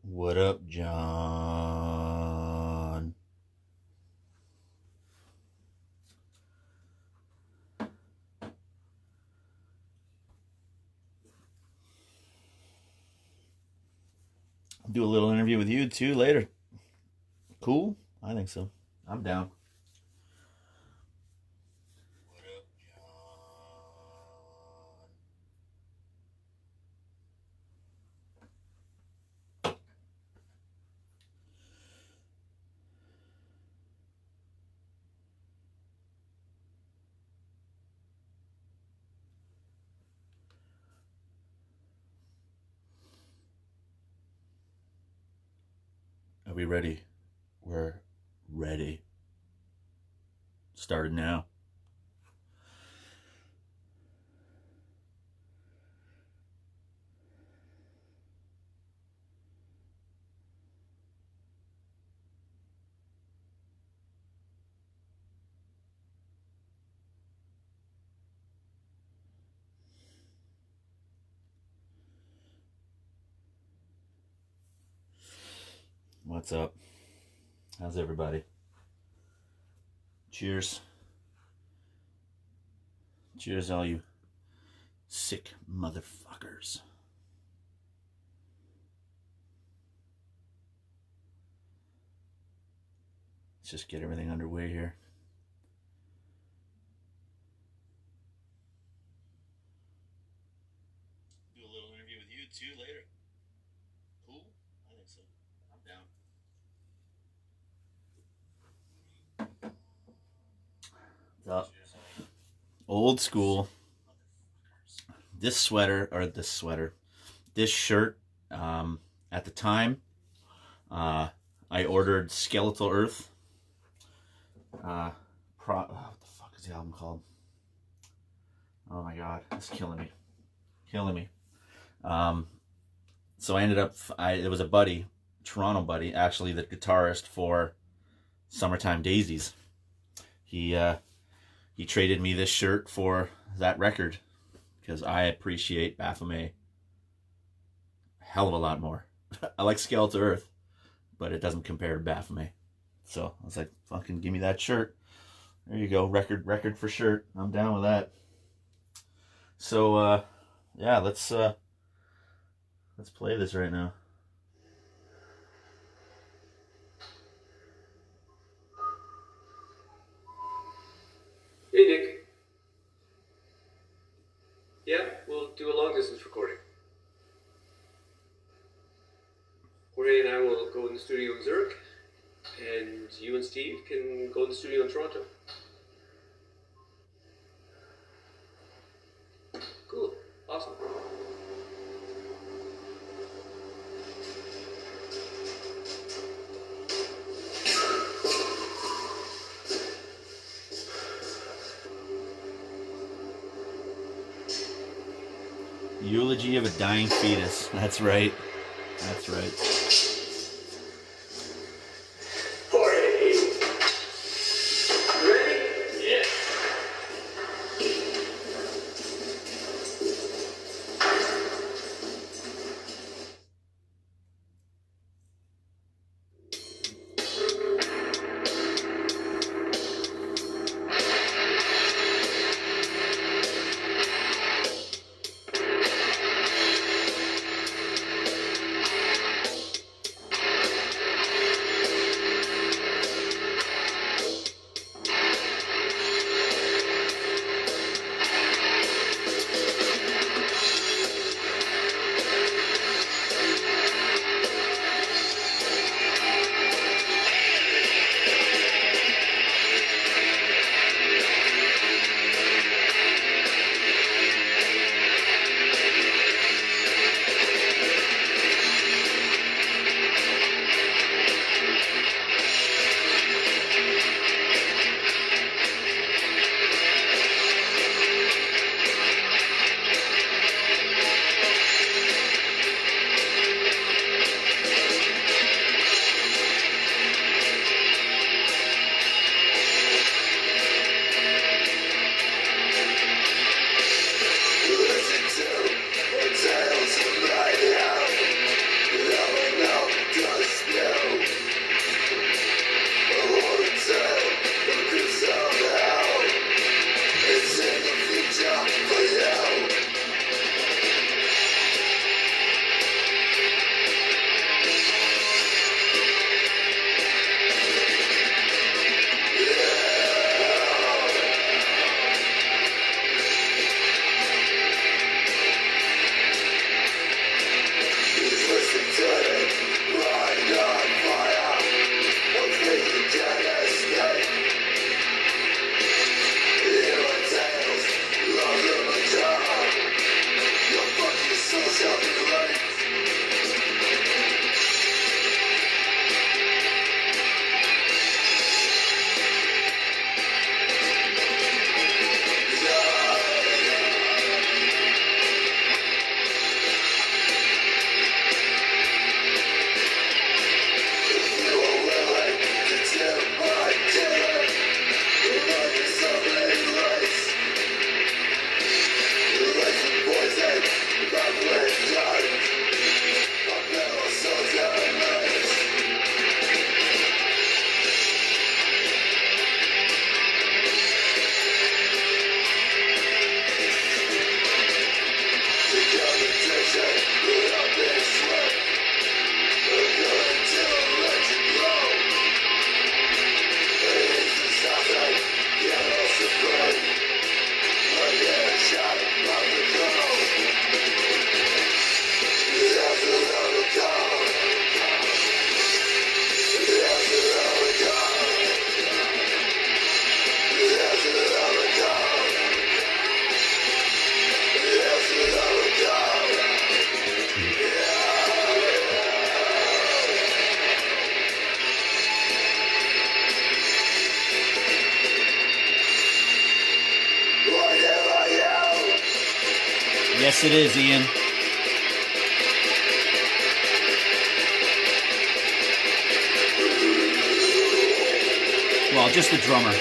What up, John? I'll do a little interview with you too later. Cool? I think so. I'm down. Are we ready? We're ready. Started now. What's up? How's everybody? Cheers. Cheers, all you sick motherfuckers. Let's just get everything underway here. Do a little interview with you too later. Cool? I think so. I'm down. What's up? Old school. This shirt, at the time, I ordered Skeletal Earth. What the fuck is the album called? Oh my god, it's killing me. So I ended up, it was a buddy, Toronto buddy, actually the guitarist for Summertime Daisies. He traded me this shirt for that record because I appreciate Baphomet a hell of a lot more. I like Skeletal Earth, but it doesn't compare to Baphomet. So I was like, fucking give me that shirt. There you go, record for shirt. I'm down with that. So yeah, let's play this right now. Hey, Nick. Yeah, we'll do a long-distance recording. Jorge and I will go in the studio in Zurich, and you and Steve can go in the studio in Toronto. Cool. Awesome. Eulogy of a Dying Fetus. That's right. That's right. Jorge! Ready? Yeah. Yes, it is, Ian. Well, just the drummer.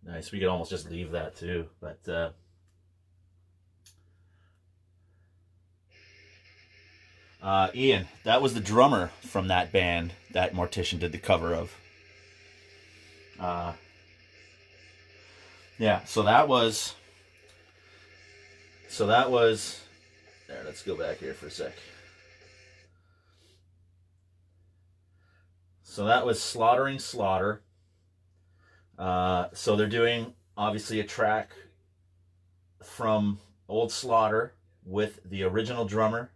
Nice. We could almost just leave that too, but Ian, that was the drummer from that band that Mortician did the cover of. Yeah, so that was there. Let's go back here for a sec. So that was Slaughtering Slaughter. So they're doing obviously a track from Old Slaughter with the original drummer,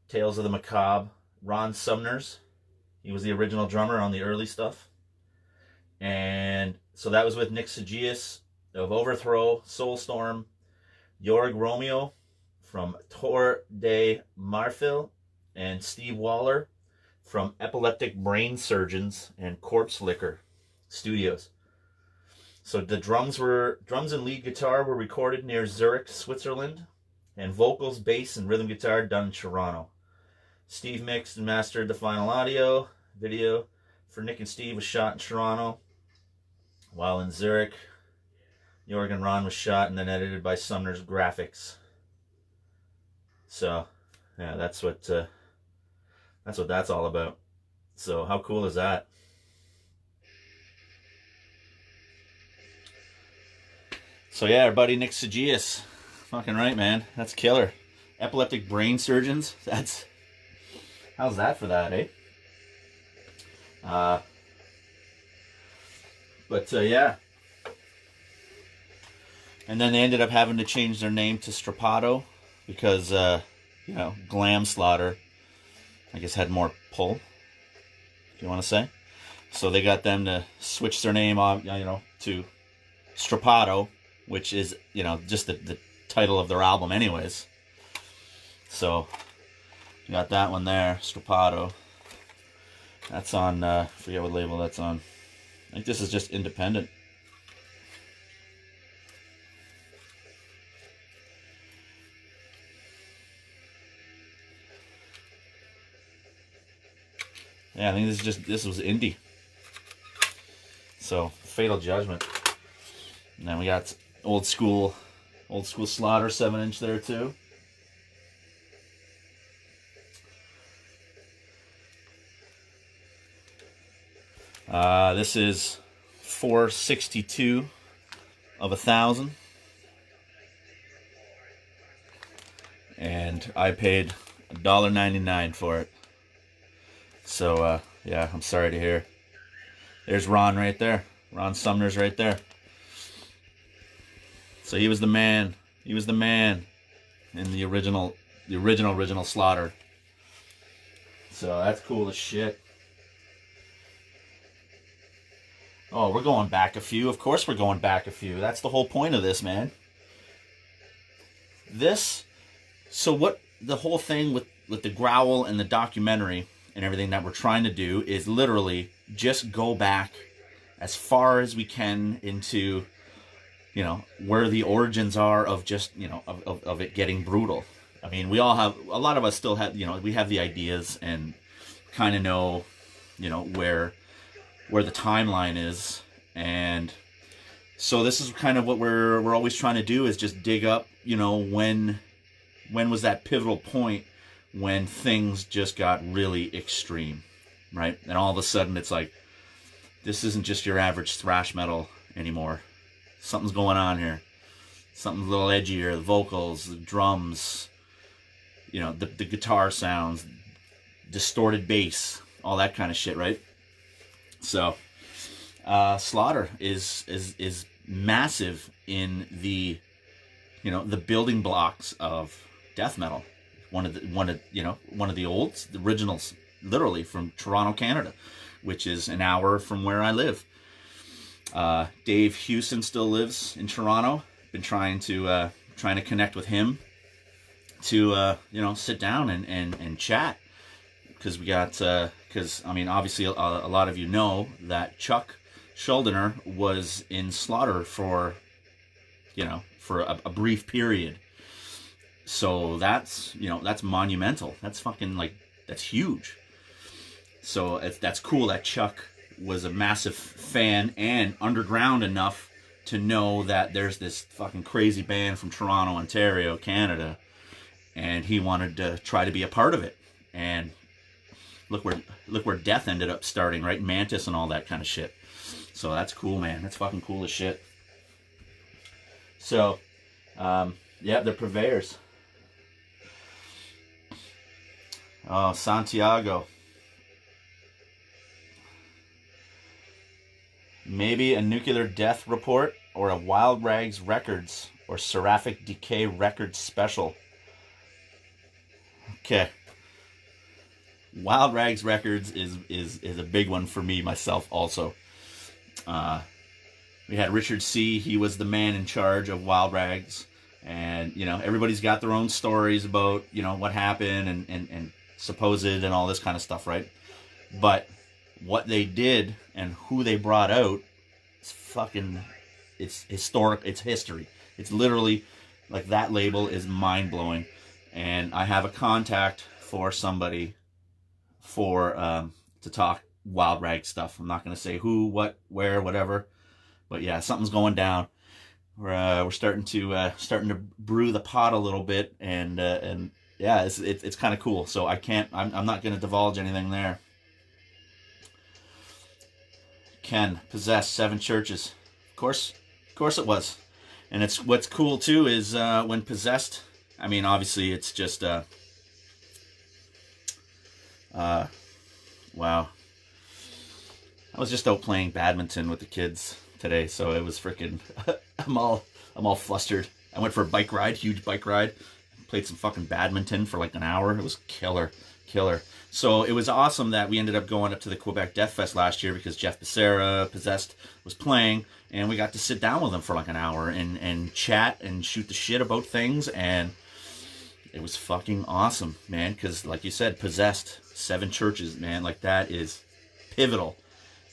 Tales of the Macabre, Ron Sumners. He was the original drummer on the early stuff. And so that was with Nick Sagias of Overthrow, Soulstorm, Jorg Romeo from Tor de Marfil, and Steve Waller from Epileptic Brain Surgeons and Corpse Liquor Studios. So the drums and lead guitar were recorded near Zurich, Switzerland, and vocals, bass, and rhythm guitar done in Toronto. Steve mixed and mastered the final audio. Video for Nick and Steve was shot in Toronto, while in Zurich, Jorg and Ron was shot and then edited by Sumner's Graphics. So, yeah, that's what that's all about. So, how cool is that? So yeah, our buddy Nick Sagias. Fucking right, man. That's killer. Epileptic Brain Surgeons. How's that for that, eh? Yeah. And then they ended up having to change their name to Strapato because, Glam Slaughter, I guess, had more pull, if you want to say. So they got them to switch their name to Strapato, which is, just the title of their album anyways. So, you got that one there, Strapato. That's on, I forget what label that's on. I think this is just independent. Yeah, I think this was indie. So, Fatal Judgment. And then we got old school Slaughter 7-inch there too. This is 462 of 1,000. And I paid $1.99 for it. So, yeah, I'm sorry to hear. There's Ron right there. Ron Sumner's right there. So he was the man. He was the man in the original Slaughter. So that's cool as shit. Oh, we're going back a few. Of course we're going back a few. That's the whole point of this, man. So what the whole thing with the Growl and the documentary and everything that we're trying to do is literally just go back as far as we can into, where the origins are of just, of it getting brutal. I mean, a lot of us still have, we have the ideas and kind of know, where where the timeline is. And so this is kind of what we're always trying to do, is just dig up, you know, when was that pivotal point when things just got really extreme, right? And all of a sudden it's like, this isn't just your average thrash metal anymore. Something's going on here. Something's a little edgier. The vocals, the drums, you know, the guitar sounds, distorted bass, all that kind of shit, right? So Slaughter is massive in the, you know, the building blocks of death metal. One of the olds, the originals, literally from Toronto, Canada, which is an hour from where I live. Dave Houston still lives in Toronto. Been trying to connect with him to you know, sit down and chat, because we got because I mean, obviously a lot of you know that Chuck Schuldiner was in Slaughter for, you know, for a brief period. So that's, you know, that's monumental. That's fucking, like, that's huge. So that's cool that Chuck was a massive fan and underground enough to know that there's this fucking crazy band from Toronto, Ontario, Canada, and he wanted to try to be a part of it. And look where Death ended up starting, right? Mantis and all that kind of shit. So that's cool, man. That's fucking cool as shit. So, yeah, they're purveyors. Oh, Santiago. Maybe a Nuclear Death Report or a Wild Rags Records or Seraphic Decay Records special. Okay. Wild Rags Records is a big one for me, myself, also. We had Richard C. He was the man in charge of Wild Rags. And, you know, everybody's got their own stories about, you know, what happened and supposed and all this kind of stuff, right? But what they did and who they brought out, it's historic, it's history. It's literally, like, that label is mind-blowing. And I have a contact for somebody for to talk Wild Rag stuff. I'm not going to say who, what, where, whatever. But yeah, something's going down. We're starting to brew the pot a little bit, and yeah, it's kind of cool. So I'm not going to divulge anything there. Ken, Possessed, 7 churches. Of course it was. And what's cool too is when Possessed, I mean, obviously it's just wow. I was just out playing badminton with the kids today, so it was freaking I'm all flustered. I went for a bike ride, huge bike ride. Played some fucking badminton for like an hour. It was killer. So it was awesome that we ended up going up to the Quebec Death Fest last year because Jeff Becerra, Possessed, was playing, and we got to sit down with him for like an hour and chat and shoot the shit about things, and it was fucking awesome, man, because like you said, Possessed, 7 churches, man, like that is pivotal.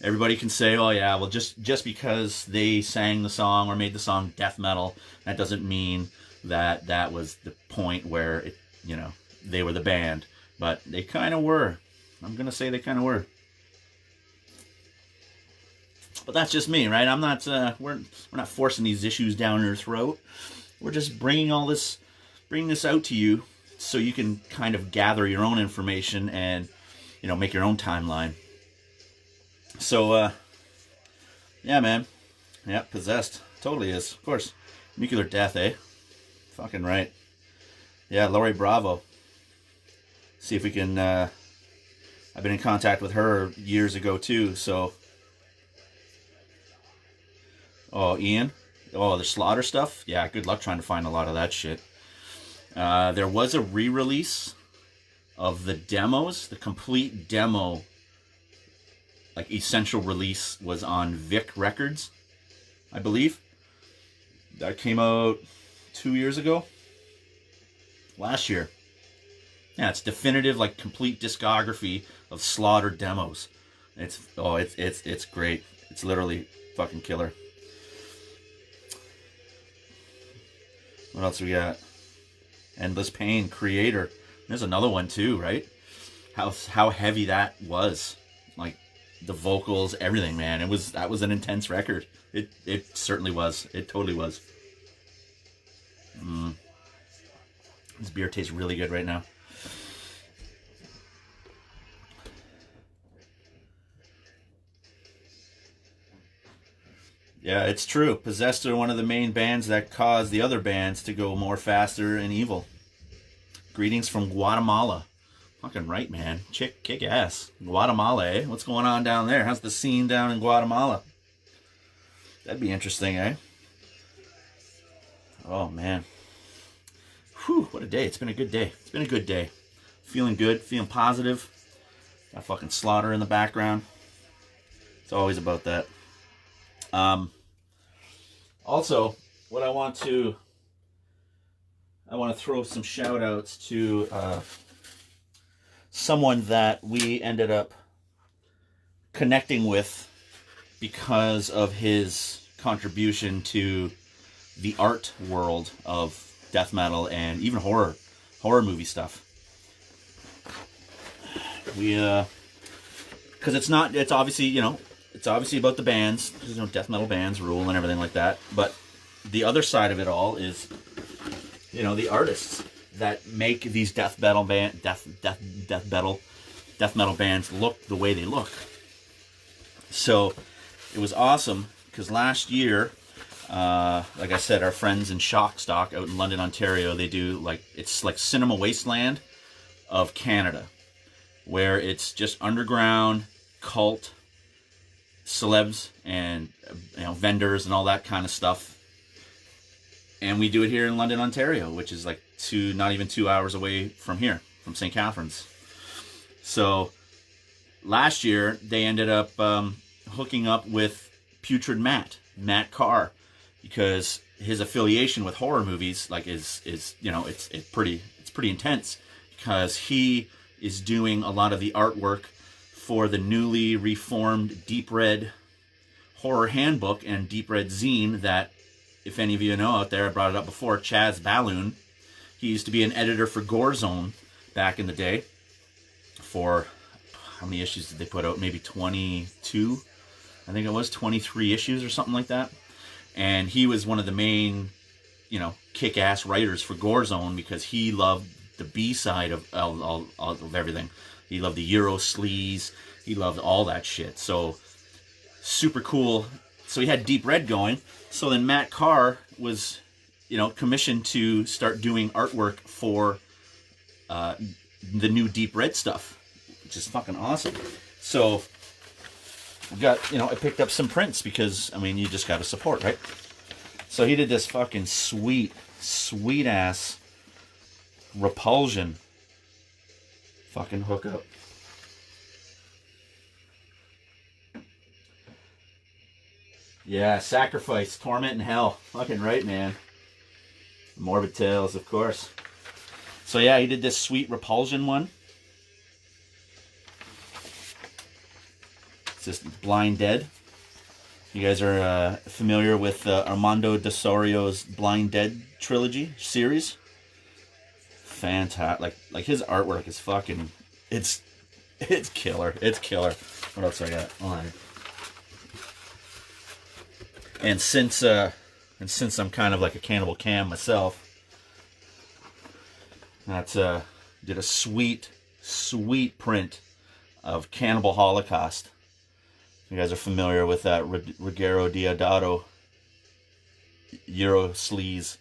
Everybody can say, oh yeah, well just because they sang the song or made the song death metal, that doesn't mean that that was the point where it, you know, they were the band. But they kind of were. I'm going to say they kind of were. But that's just me, right? I'm not, we're not forcing these issues down your throat. We're just bringing this out to you so you can kind of gather your own information and, you know, make your own timeline. So, yeah, man. Yeah, Possessed. Totally is. Of course. Nuclear Death, eh? Fucking right. Yeah, Lori Bravo. See if we can, I've been in contact with her years ago too, so. Oh, Ian? Oh, the Slaughter stuff? Yeah, good luck trying to find a lot of that shit. There was a re-release of the demos. The complete demo, like, essential release was on Vic Records, I believe. That came out 2 years ago. Last year. Yeah, it's definitive, like, complete discography of Slaughter demos. It's great. It's literally fucking killer. What else we got? Endless Pain, Creator. There's another one too, right? How heavy that was. Like, the vocals, everything, man. That was an intense record. It certainly was. It totally was. This beer tastes really good right now. Yeah, it's true. Possessed are one of the main bands that cause the other bands to go more faster and evil. Greetings from Guatemala. Fucking right, man. Kick ass. Guatemala, eh? What's going on down there? How's the scene down in Guatemala? That'd be interesting, eh? Oh, man. Whew, what a day. It's been a good day. It's been a good day. Feeling good, feeling positive. Got fucking Slaughter in the background. It's always about that. Also, what I want to throw some shout outs to someone that we ended up connecting with because of his contribution to the art world of death metal and even horror movie stuff. Because it's obviously, you know, it's obviously about the bands, you know, death metal bands rule and everything like that. But the other side of it all is, you know, the artists that make these death metal bands look the way they look. So it was awesome because last year, like I said, our friends in Shockstock out in London, Ontario, they do it's like Cinema Wasteland of Canada, where it's just underground cult celebs and, you know, vendors and all that kind of stuff. And we do it here in London, Ontario, which is like not even 2 hours away from here, from St. Catharines. So last year they ended up hooking up with Putrid Matt Carr, because his affiliation with horror movies is you know, it's pretty intense, because he is doing a lot of the artwork for the newly reformed Deep Red Horror Handbook and Deep Red Zine that, if any of you know out there, I brought it up before, Chaz Balloon. He used to be an editor for Gore Zone back in the day. For, how many issues did they put out? Maybe 22? I think it was 23 issues or something like that. And he was one of the main, you know, kick-ass writers for Gore Zone, because he loved the B-side of everything. He loved the Euro sleaze. He loved all that shit. So, super cool. So he had Deep Red going. So then Matt Carr was, you know, commissioned to start doing artwork for the new Deep Red stuff, which is fucking awesome. So we got, you know, I picked up some prints because, I mean, you just got to support, right? So he did this fucking sweet ass Repulsion fucking hookup. Yeah, Sacrifice, Torment, and Hell. Fucking right, man. Morbid Tales, of course. So yeah, he did this sweet Repulsion one. It's just Blind Dead. You guys are familiar with Armando Desorio's Blind Dead trilogy series? Fantastic. Like his artwork is fucking, it's killer. It's killer. What else I got? Oh, and since I'm kind of like a Cannibal Cam myself, that's did a sweet print of Cannibal Holocaust. You guys are familiar with that Ruggero Deodato Euro sleaze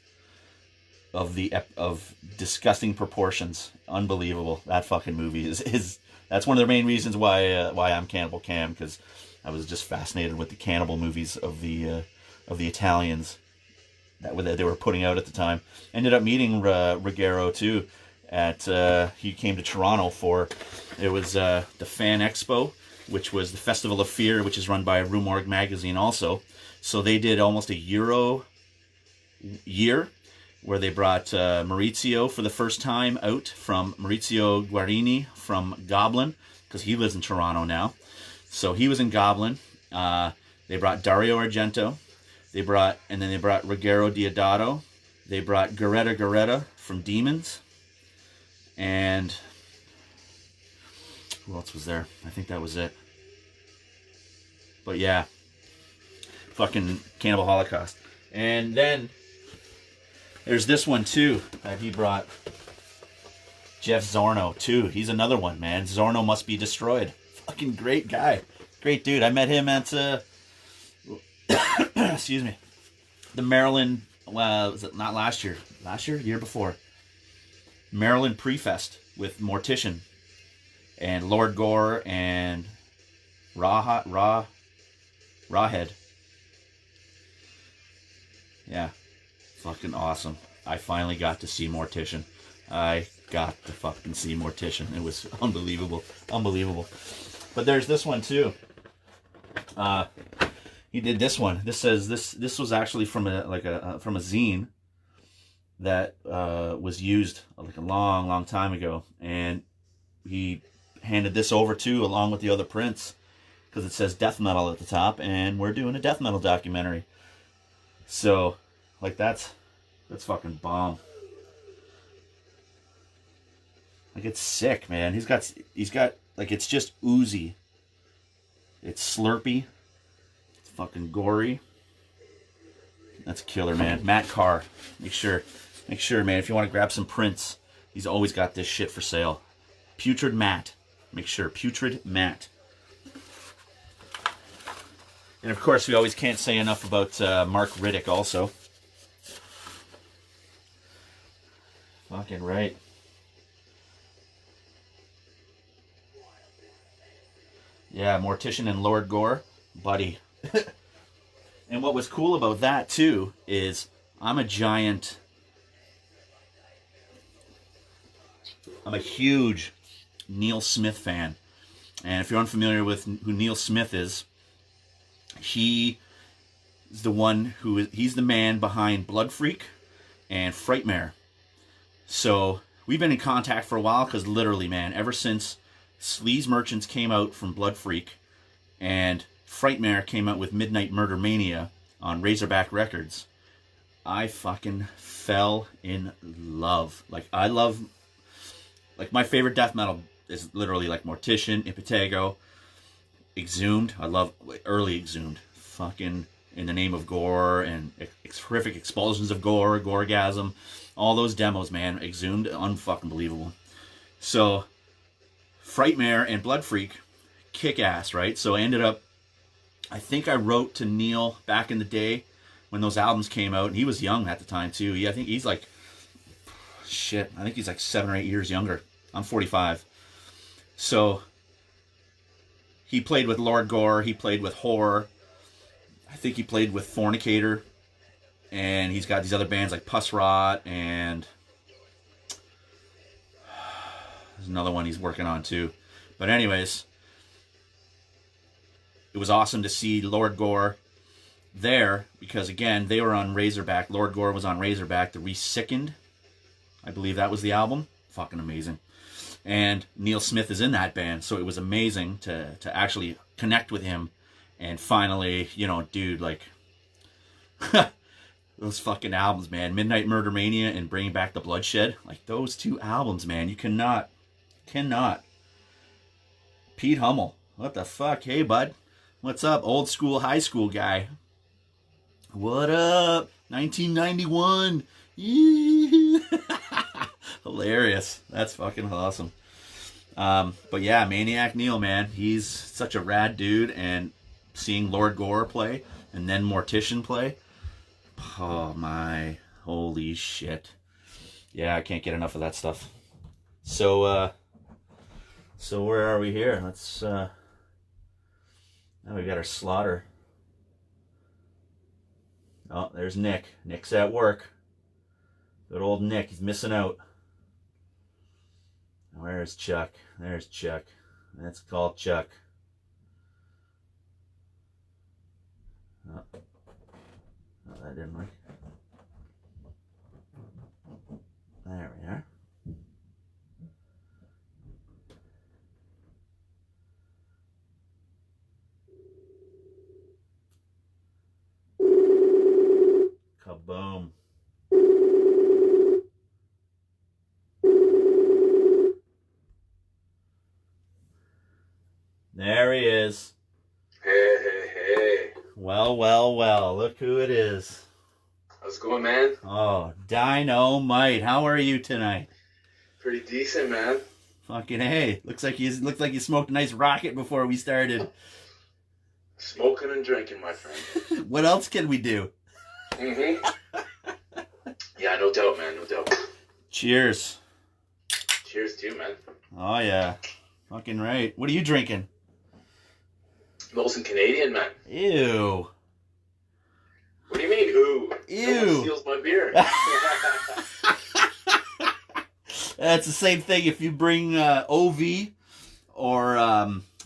of disgusting proportions. Unbelievable. That fucking movie is that's one of the main reasons why I'm Cannibal Cam, because I was just fascinated with the cannibal movies of the Italians that they were putting out at the time. Ended up meeting Ruggero too at he came to Toronto for, it was the Fan Expo, which was the Festival of Fear, which is run by Rue Morgue magazine also. So they did almost a Euro year where they brought Maurizio for the first time out, from Maurizio Guarini from Goblin, because he lives in Toronto now. So he was in Goblin. They brought Dario Argento. Then they brought Ruggero Deodato. They brought Garetta from Demons. And who else was there? I think that was it. But yeah, fucking Cannibal Holocaust. And then there's this one too that he brought. Jeff Zorno too. He's another one, man. Zorno Must Be Destroyed. Fucking great guy. Great dude. I met him at excuse me, the Maryland, was it not last year? Last year? Year before. Maryland Pre-Fest with Mortician and Lord Gore and Rawhead. Yeah. Fucking awesome. I finally got to see Mortician. I got to fucking see Mortician. It was unbelievable. Unbelievable. But there's this one too. He did this one. This says this was actually from from a zine that was used like a long time ago, and he handed this over too along with the other prints because it says death metal at the top, and we're doing a death metal documentary. So like that's fucking bomb. Like it's sick, man. He's got like it's just oozy. It's slurpy. It's fucking gory. That's a killer, man. Matt Carr. Make sure, man, if you want to grab some prints, he's always got this shit for sale. Putrid Matt. Make sure, Putrid Matt. And of course, we always can't say enough about Mark Riddick also. Fucking right. Yeah, Mortician and Lord Gore, buddy. And what was cool about that too is I'm a huge Neil Smith fan. And if you're unfamiliar with who Neil Smith is, he is the one he's the man behind Blood Freak and Frightmare. So we've been in contact for a while because literally, man, ever since Sleaze Merchants came out from Blood Freak and Frightmare came out with Midnight Murder Mania on Razorback Records, I fucking fell in love. Like I love, like my favorite death metal is literally like Mortician, Impetigo, Exhumed. I love early Exhumed. Fucking In the Name of Gore and horrific expulsions of gore, Goregasm, all those demos, man. Exhumed, unfucking believable. So Frightmare and Blood Freak, kick ass, right? So I ended up, I think I wrote to Neil back in the day when those albums came out, and he was young at the time too. I think he's like, shit, I think he's like 7 or 8 years younger. I'm 45. So he played with Lord Gore, he played with Horror, I think he played with Fornicator, and he's got these other bands like Puss Rot, and there's another one he's working on too. But anyways, it was awesome to see Lord Gore there because, again, they were on Razorback. Lord Gore was on Razorback. The Resickened, I believe that was the album. Fucking amazing. And Neil Smith is in that band, so it was amazing to actually connect with him. And finally, you know, dude, like, those fucking albums, man. Midnight Murder Mania and Bringing Back the Bloodshed. Like, those two albums, man. You cannot. Pete Hummel. What the fuck? Hey, bud. What's up? Old school, high school guy. What up? 1991. Hilarious. That's fucking awesome. But yeah, Maniac Neil, man. He's such a rad dude. And seeing Lord Gore play and then Mortician play. Oh my. Holy shit. Yeah, I can't get enough of that stuff. So where are we here? Let's, now we got our slaughter. Oh, there's Nick. Nick's at work. Good old Nick. He's missing out. Where's Chuck? There's Chuck. Let's call Chuck. Oh, that didn't work. There we are. Kaboom. There he is. Hey. Well, well, well. Look who it is. How's it going, man? Oh, Dynamite. How are you tonight? Pretty decent, man. Fucking hey. Looks like you smoked a nice rocket before we started. Smoking and drinking, my friend. What else can we do? Mm-hmm. Yeah, no doubt, man. No doubt. Cheers. Cheers to you, man. Oh, yeah. Fucking right. What are you drinking? Molson Canadian, man. Ew. What do you mean, ooh? Ew. Someone steals my beer. That's the same thing if you bring OV or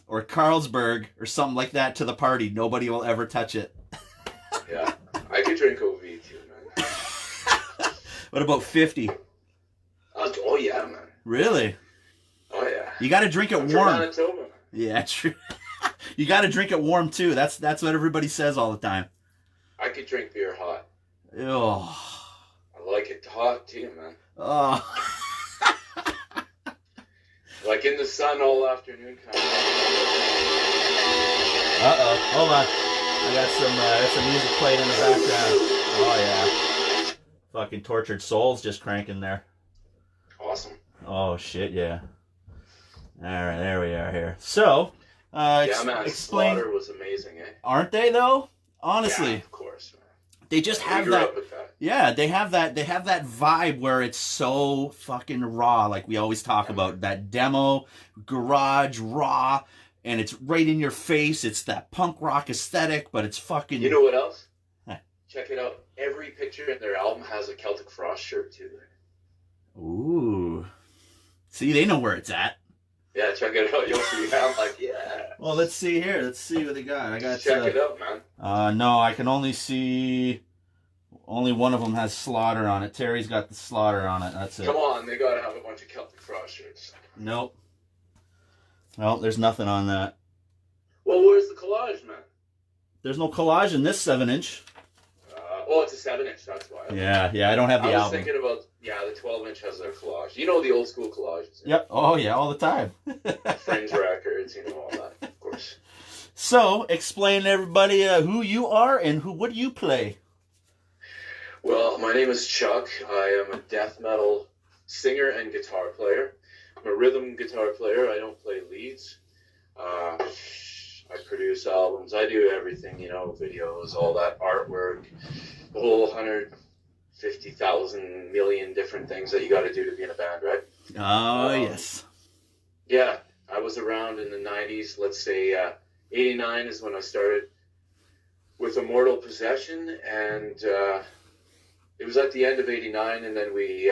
Carlsberg or something like that to the party. Nobody will ever touch it. Yeah. I could drink OV too, man. What about 50? Oh, yeah, man. Really? Oh, yeah. You got to drink it I'm from warm. Manitoba. Yeah, true. You got to drink it warm too. That's what everybody says all the time. I could drink beer hot. Ew. I like it hot too, man. Oh. Like in the sun all afternoon kind of. Uh-oh. Hold on. I got some music playing in the background. Oh, yeah. Fucking Tortured Souls just cranking there. Awesome. Oh, shit, yeah. All right, there we are here. So, Yeah, man. explain. Slaughter was amazing, eh? Aren't they, though? Honestly. Yeah, of course, man. They just We have grew that. up with that. Yeah, they have that vibe where it's so fucking raw, like we always talk about. That demo, garage, raw, and it's right in your face. It's that punk rock aesthetic, but it's fucking... You know what else? Huh. Check it out. Every picture in their album has a Celtic Frost shirt, too. Ooh. See, they know where it's at. Yeah, check it out. You'll see. I'm like, yeah. Well, let's see here. Let's see what they got. I got... Check it out, man. No, I can only see... Only one of them has Slaughter on it. Terry's got the Slaughter on it. That's it. Come on, they gotta have a bunch of Celtic Frost shirts. Nope. Well, there's nothing on that. Well, where's the collage, man? There's no collage in this 7-inch. Oh, it's a 7-inch, that's why. Yeah, I don't have the I was album. thinking about, the 12-inch has their collage. You know the old school collages. Yep. Oh, yeah, all the time. Fringe records, all that, of course. So, explain to everybody who you are and what do you play? Well, my name is Chuck. I am a death metal singer and guitar player. I'm a rhythm guitar player. I don't play leads. I produce albums. I do everything, videos, all that artwork, the whole 150,000 million different things that you got to do to be in a band, right? Oh, yes. Yeah, I was around in the 90s. Let's say 89 is when I started with IMMORTAL Possession, and it was at the end of 89, and then we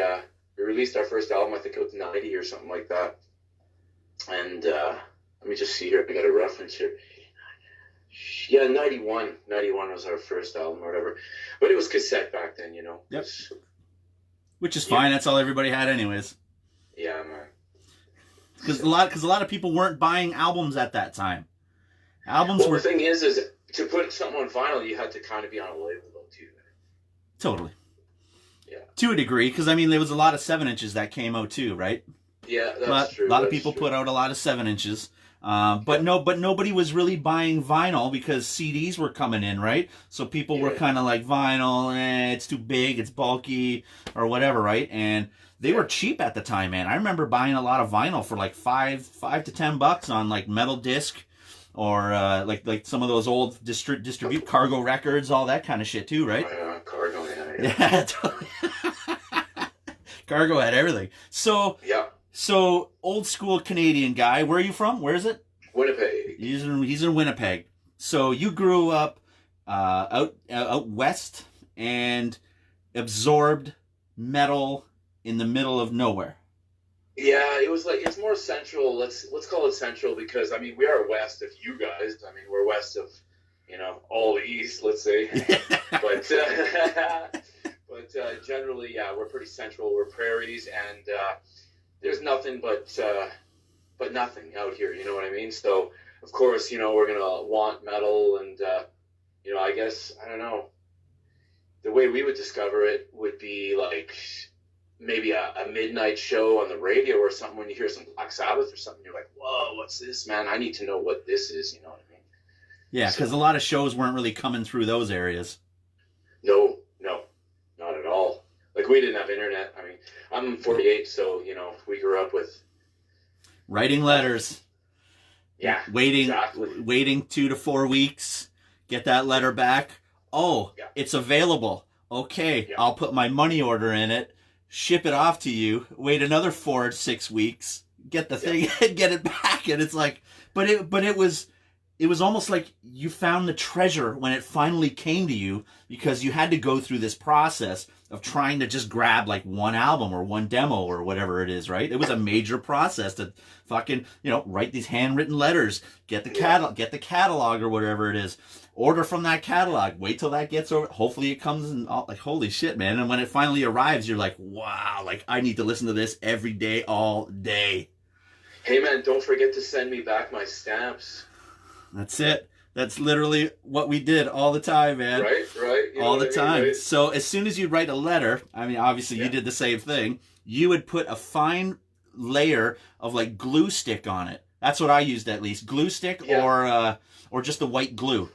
released our first album. I think it was 90 or something like that. And let me just see here. I got a reference here. Yeah, 91. 91 was our first album or whatever. But it was cassette back then, Yep. Which is fine. That's all everybody had anyways. Yeah, man. Because a lot of people weren't buying albums at that time. Albums were... The thing is to put something on vinyl, you had to kind of be on a label, though, too. Totally. Yeah. To a degree, because, there was a lot of 7-inches that came out, too, right? Yeah, that's true. A lot of people put out a lot of 7-inches. But nobody was really buying vinyl because CDs were coming in, right? So people were kind of like, vinyl, it's too big, it's bulky, or whatever, right? And they were cheap at the time, man. I remember buying a lot of vinyl for like $5 to $10 on like metal disc, or like some of those old distribute Cargo records, all that kind of shit too, right? Oh, yeah, Cargo, yeah. Totally. Cargo had everything. So yeah. So, old school Canadian guy. Where are you from? Where is it? Winnipeg. He's in Winnipeg. So you grew up out west and absorbed metal in the middle of nowhere. Yeah, it's more central. Let's call it central because we are west of you guys. We're west of all the east. Let's say, but generally, yeah, we're pretty central. We're prairies and. There's nothing but nothing out here, you know what I mean? So, of course, we're going to want metal and, I guess, I don't know, the way we would discover it would be like maybe a midnight show on the radio or something when you hear some Black Sabbath or something. You're like, whoa, what's this, man? I need to know what this is, you know what I mean? Yeah, because a lot of shows weren't really coming through those areas. No, not at all. Like, we didn't have internet. I mean, I'm 48, so, you know, we grew up with Writing letters. Yeah, Waiting exactly. waiting 2 to 4 weeks, get that letter back. Oh, Yeah. it's available. Okay, Yeah. I'll put my money order in it, ship it off to you, wait another 4 to 6 weeks, get the thing and get it back. And it's like, but it was almost like you found the treasure when it finally came to you, because you had to go through this process of trying to just grab like one album or one demo or whatever it is, right? It was a major process to fucking, you know, write these handwritten letters, get the catalog or whatever it is, order from that catalog, wait till that gets over, hopefully it comes and like, holy shit, man. And when it finally arrives, you're like, wow, like I need to listen to this every day, all day. Hey man, don't forget to send me back my stamps. That's it. That's literally what we did all the time, man. Right. You all know the what I mean, time. right? So as soon as you write a letter, I mean, obviously you did the same thing. You would put a fine layer of like glue stick on it. That's what I used, at least. Glue stick or just the white glue,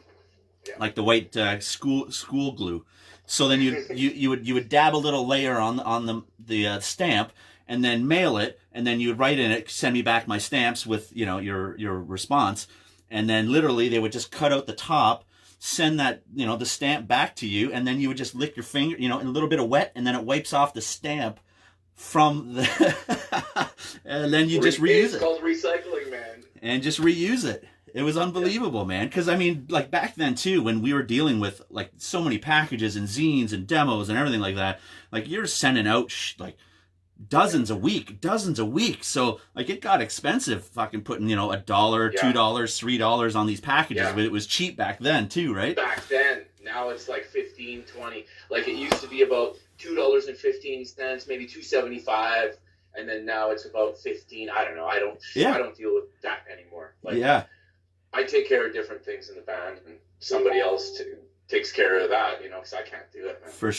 like the white school glue. So then you would dab a little layer on the stamp, and then mail it, and then you would write in it, send me back my stamps with, you know, your response. And then literally they would just cut out the top, send that, you know, the stamp back to you, and then you would just lick your finger, you know, in a little bit of wet, and then it wipes off the stamp from the and then you just reuse it. It's called recycling, man. And just reuse it. It was unbelievable, man. Because I mean, like back then too, when we were dealing with like so many packages and zines and demos and everything like that, like you're sending out like dozens a week. So like it got expensive fucking putting, you know, $1, $2, $3 on these packages, but it was cheap back then too, right? Back then. Now it's like 15, 20. Like it used to be about $2.15, maybe $2.75, and then now it's about 15. I don't know. I don't deal with that anymore. Like, I take care of different things in the band, and somebody else takes care of that, you know, because I can't do it, man. For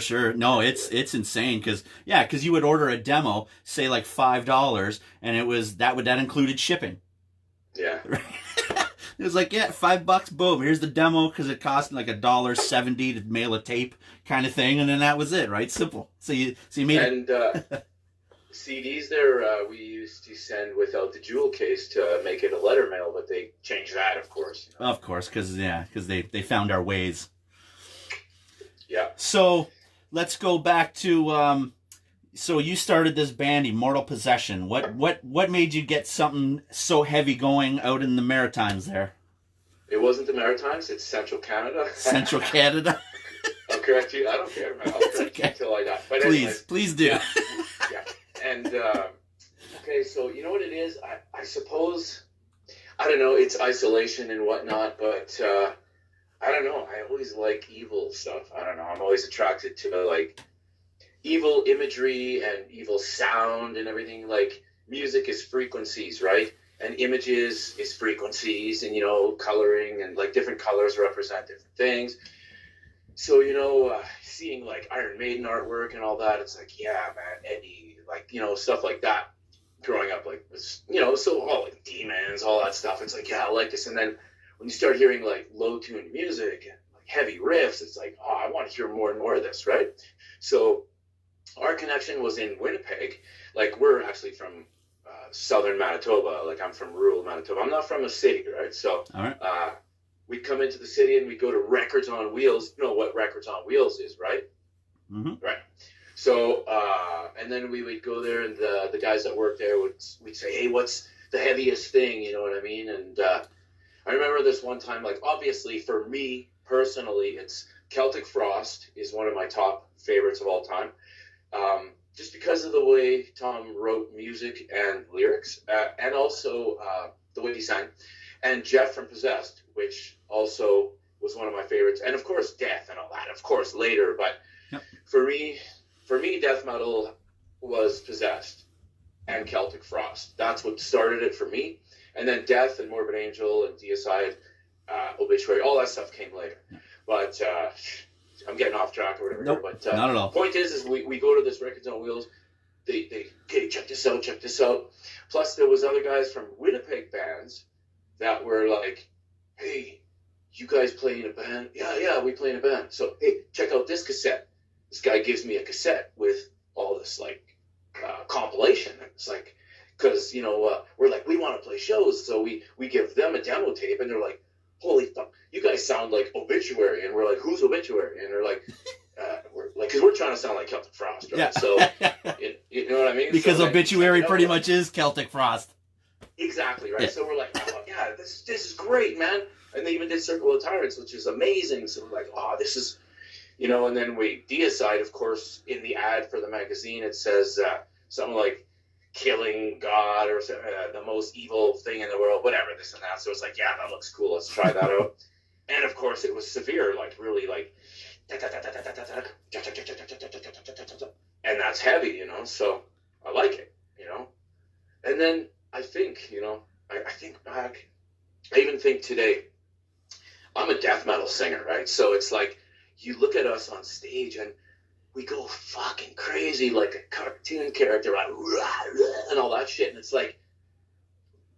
sure. No, it's insane, because you would order a demo, say like $5, and that included shipping. Yeah. It was like, $5, boom, here's the demo, because it cost like $1.70 to mail a tape, kind of thing, and then that was it, right? Simple. So you made it. And CDs there, we used to send without the jewel case to make it a letter mail, but they changed that, of course. You know? Of course, because they found our ways. Yeah. So let's go back to so you started this band, Immortal Possession. What made you get something so heavy going out in the Maritimes there? It wasn't the Maritimes, it's Central Canada. Central Canada? I'll correct you. I don't care, man. I'll correct you until I die. But please do. Yeah. And, okay, so you know what it is? I suppose, I don't know, it's isolation and whatnot, but I don't know. I always like evil stuff. I don't know. I'm always attracted to, like, evil imagery and evil sound and everything. Like, music is frequencies, right? And images is frequencies, and, you know, coloring, and, like, different colors represent different things. So, you know, seeing, like, Iron Maiden artwork and all that, it's like, yeah, man, Eddie, like, you know, stuff like that. Growing up, like, was, you know, so all, like, demons, all that stuff. It's like, yeah, I like this. And then when you start hearing, like, low-tuned music and, like, heavy riffs, it's like, oh, I want to hear more and more of this, right? So our connection was in Winnipeg. Like, we're actually from southern Manitoba. Like, I'm from rural Manitoba. I'm not from a city, right? So we'd come into the city and we'd go to Records on Wheels. You know what Records on Wheels is, right? Mm-hmm. Right. So, and then we would go there, and the guys that work there we'd say, hey, what's the heaviest thing? You know what I mean? And I remember this one time, like, obviously for me personally, it's Celtic Frost is one of my top favorites of all time. Just because of the way Tom wrote music and lyrics, and also the way he sang. And Jeff from Possessed, which also was one of my favorites. And, of course, Death and all that, of course, later. But for me, death metal was Possessed and Celtic Frost. That's what started it for me. And then Death and Morbid Angel and Deicide, Obituary, all that stuff came later. But I'm getting off track or whatever. Nope, but not at all. Point is we go to this Records on Wheels. They okay, check this out. Plus, there was other guys from Winnipeg bands that were like, hey, you guys play in a band? Yeah, we play in a band. So, hey, check out this cassette. This guy gives me a cassette with all this, like, compilation. It's like, because, you know, we're like, we want to play shows. So we give them a demo tape, and they're like, holy fuck, you guys sound like Obituary. And we're like, who's Obituary? And they're like, because we're trying to sound like Celtic Frost, right? Yeah. So, you know what I mean? Because so, Obituary like, pretty much is Celtic Frost. Exactly, right? Yeah. So we're like, oh, yeah, this is great, man. And they even did Circle of Tyrants, which is amazing. So we're like, oh, this is, you know, and then we deicide, of course, in the ad for the magazine, it says something like killing God or the most evil thing in the world, whatever, this and that. So it's like, yeah, that looks cool. Let's try that out. And of course, it was severe, like really like, and that's heavy, you know, so I like it, you know. And then I think, you know, I think back, I even think today, I'm a death metal singer, right? So it's like, you look at us on stage and we go fucking crazy like a cartoon character, right? And all that shit. And it's like,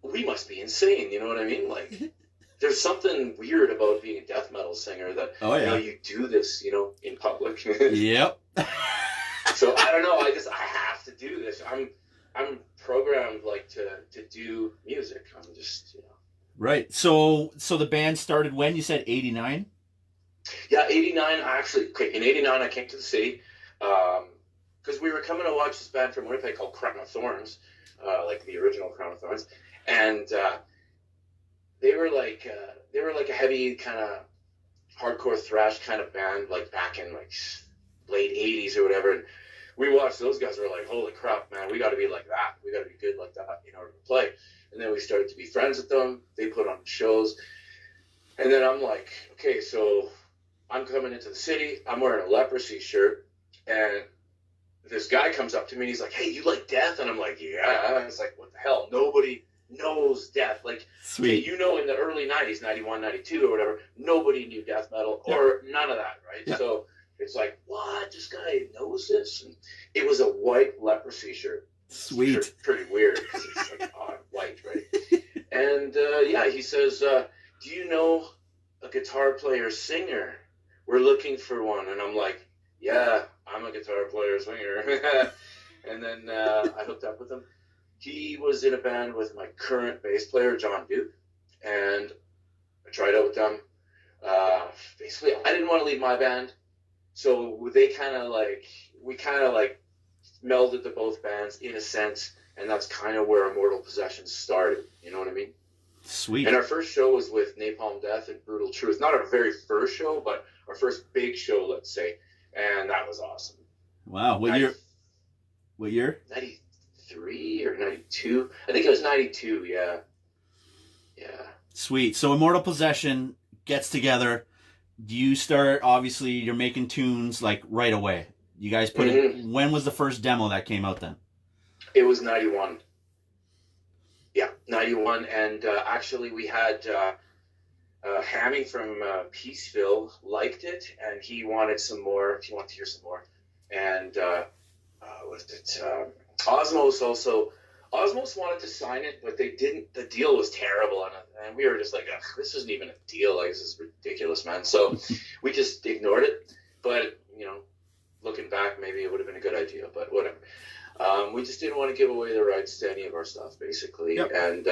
we must be insane, you know what I mean? Like, there's something weird about being a death metal singer that, Oh, yeah. you know, you do this, you know, in public. Yep. So I don't know, I have to do this. I'm programmed like to do music. I'm just, you know. Right. So the band started when? You said 89? Yeah, 89, in 89 I came to the city, because we were coming to watch this band from Winnipeg called Crown of Thorns, like the original Crown of Thorns, and they were like a heavy kind of hardcore thrash kind of band, like back in like late 80s or whatever, and we watched those guys, we were like, holy crap, man, we got to be like that, we got to be good like that in order to play. And then we started to be friends with them, they put on shows, and then I'm like, okay, so I'm coming into the city, I'm wearing a Leprosy shirt, and this guy comes up to me and he's like, hey, you like Death? And I'm like, yeah. And it's like, what the hell? Nobody knows Death. Like, Sweet. okay, you know, in the early 90s, 91, 92 or whatever, nobody knew death metal or none of that, right? Yeah. So it's like, what? This guy knows this? And it was a white Leprosy shirt. Sweet. Pretty weird because it's like odd white, right? And yeah, he says, do you know a guitar player singer? We're looking for one. And I'm like, yeah, I'm a guitar player singer. And then I hooked up with him. He was in a band with my current bass player, John Duke, and I tried out with them. Basically, I didn't want to leave my band, so we kind of melded the both bands in a sense, and that's kind of where Immortal Possession started. You know what I mean? Sweet. And our first show was with Napalm Death and Brutal Truth. Not our very first show, but our first big show, let's say, and that was awesome. Wow. What year? 93 or 92? I think it was 92, yeah. Yeah. Sweet. So Immortal Possession gets together. You start, obviously, you're making tunes like right away. You guys put it, when was the first demo that came out then? It was 91. Yeah, 91. And actually we had Hammy from Peaceville liked it, and he wanted some more. He wanted to hear some more. And what is it? Osmos also. Osmos wanted to sign it, but they didn't. The deal was terrible, and we were just like, this isn't even a deal. Like, this is ridiculous, man. So we just ignored it. But, you know, looking back, maybe it would have been a good idea, but whatever. We just didn't want to give away the rights to any of our stuff, basically. Yep. And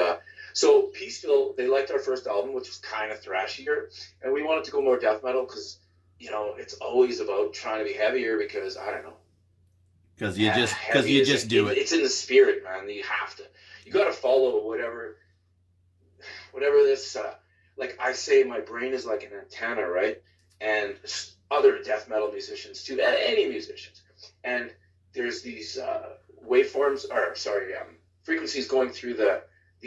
so Peaceville, they liked our first album, which was kind of thrashier, and we wanted to go more death metal because, you know, it's always about trying to be heavier because, I don't know. Because you just do it. It's in the spirit, man. You have to. You got to follow whatever this. Like I say, my brain is like an antenna, right? And other death metal musicians too, any musicians. And there's these frequencies going through the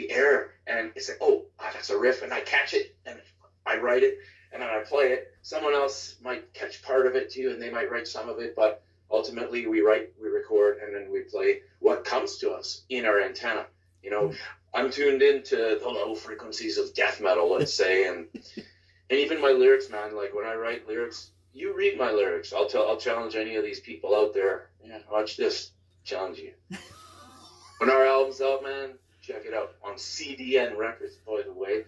air, and it's like, oh, that's a riff, and I catch it, and I write it, and then I play it. Someone else might catch part of it too, and they might write some of it, but ultimately, we write, we record, and then we play what comes to us in our antenna. You know, I'm tuned into the low frequencies of death metal, let's say, and even my lyrics, man. Like when I write lyrics, you read my lyrics. I'll challenge any of these people out there. Yeah, watch this. Challenge you. When our album's out, man, check it out on CDN Records, by the way.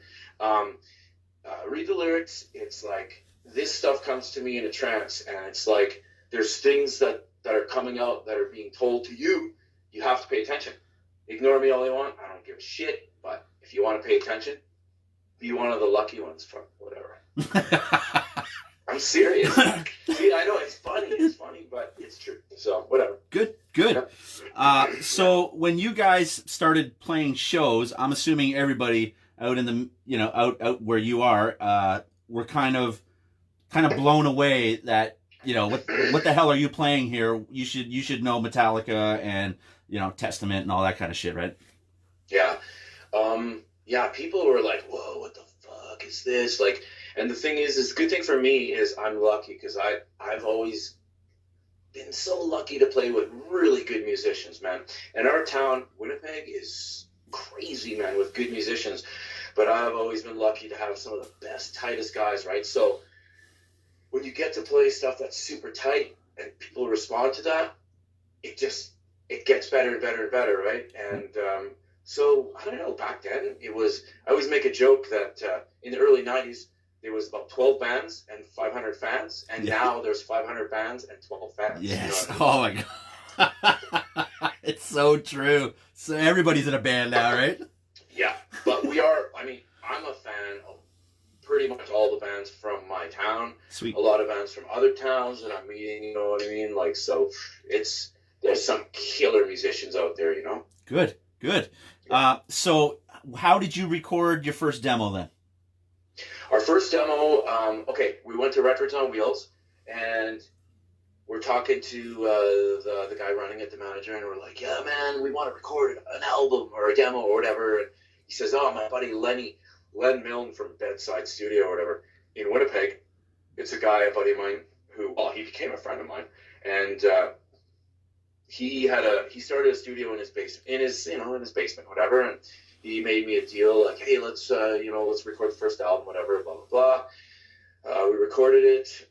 read the lyrics. It's like this stuff comes to me in a trance, and it's like there's things that are coming out that are being told to you. You have to pay attention. Ignore me all you want. I don't give a shit. But if you want to pay attention, be one of the lucky ones. Fuck whatever. I'm serious. See, I know it's funny, but it's true. So whatever. Good. Yeah. So when you guys started playing shows, I'm assuming everybody out in the, you know, out where you are, were kind of blown away that, you know, what the hell are you playing here? You should know Metallica and, you know, Testament and all that kind of shit, right? Yeah. Yeah, people were like, whoa, what the fuck is this? Like, and the thing is the good thing for me is I'm lucky because I've always been so lucky to play with really good musicians, man. And our town, Winnipeg, is crazy, man, with good musicians. But I've always been lucky to have some of the best, tightest guys, right? So when you get to play stuff that's super tight and people respond to that, it gets better and better and better, right? And so, I don't know, back then, I always make a joke that in the early 90s, there was about 12 bands and 500 fans, and now there's 500 bands and 12 fans. Yes. You know what I mean? Oh, my God. It's so true. So everybody's in a band now, right? Yeah, but I'm a fan of pretty much all the bands from my town. Sweet. A lot of bands from other towns that I'm meeting, you know what I mean? Like, so there's some killer musicians out there, you know? Good. So how did you record your first demo then? Our first demo, we went to Records on Wheels, and we're talking to the guy running it, the manager, and we're like, yeah, man, we want to record an album or a demo or whatever. And he says, oh, my buddy Len Milne from Bedside Studio or whatever in Winnipeg. It's a buddy of mine he became a friend of mine, and he started a studio in his basement, whatever, and he made me a deal like, hey, let's record the first album, whatever, blah blah blah. We recorded it.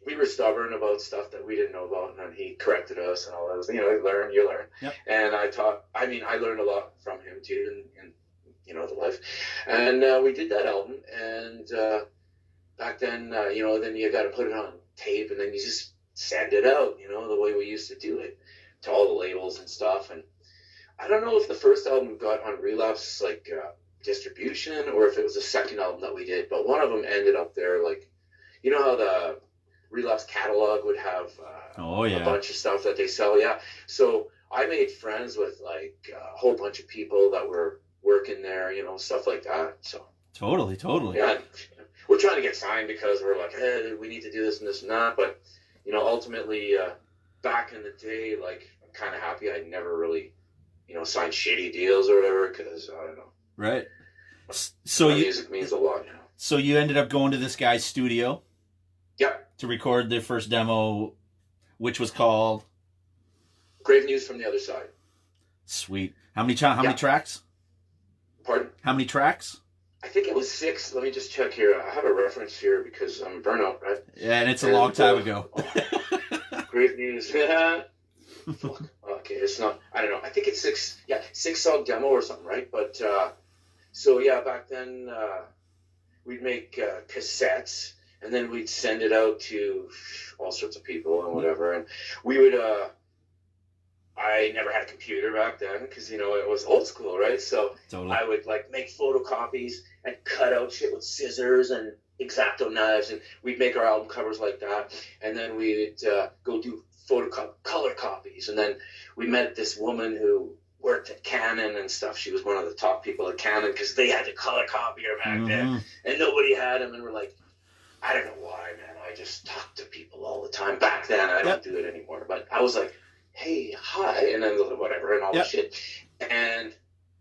We were stubborn about stuff that we didn't know about, and then he corrected us and all that. You know, you learn. Yep. And I learned a lot from him too, in the life. And we did that album, and back then, then you got to put it on tape, and then you just send it out, the way we used to do it to all the labels and stuff. And I don't know if the first album got on Relapse distribution or if it was the second album that we did, but one of them ended up there. Like, you know how the Relapse catalog would have a bunch of stuff that they sell. Yeah. So I made friends with a whole bunch of people that were working there, stuff like that. So totally. Yeah. We're trying to get signed because we're like, hey, we need to do this and this and that. But, ultimately, back in the day, I'm kind of happy I never really, signed shitty deals or whatever, because, I don't know. Right. So music means a lot, So you ended up going to this guy's studio? Yeah. To record their first demo, which was called? Grave News from the Other Side. Sweet. How many tracks? Pardon? How many tracks? I think it was 6. Let me just check here. I have a reference here because I'm burnout, right? Yeah, and it's a long time ago. Grave News. Yeah. Okay, it's not. I don't know. I think it's 6. Yeah, 6-song demo or something, right? But so yeah, back then we'd make cassettes, and then we'd send it out to all sorts of people and whatever. And we would. I never had a computer back then because it was old school, right? So totally. I would make photocopies and cut out shit with scissors and X-Acto knives, and we'd make our album covers like that. And then we'd go do color copies. And then we met this woman who worked at Canon and stuff. She was one of the top people at Canon because they had the color copier back then, and nobody had them. And we're like, I don't know why, man. I just talk to people all the time. Back then, I don't do it anymore. But I was like, hey, hi, and then whatever, and all that shit. And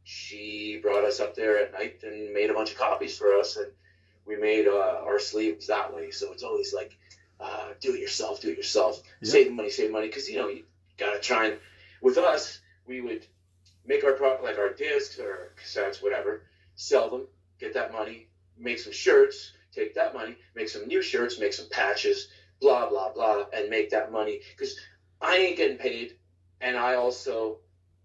she brought us up there at night and made a bunch of copies for us, and we made our sleeves that way. So it's always do it yourself. Yep. Save money, because, you got to try and, with us, we would make our product, our discs or cassettes, whatever, sell them, get that money, make some shirts, take that money, make some new shirts, make some patches, blah, blah, blah, and make that money, because I ain't getting paid, and I also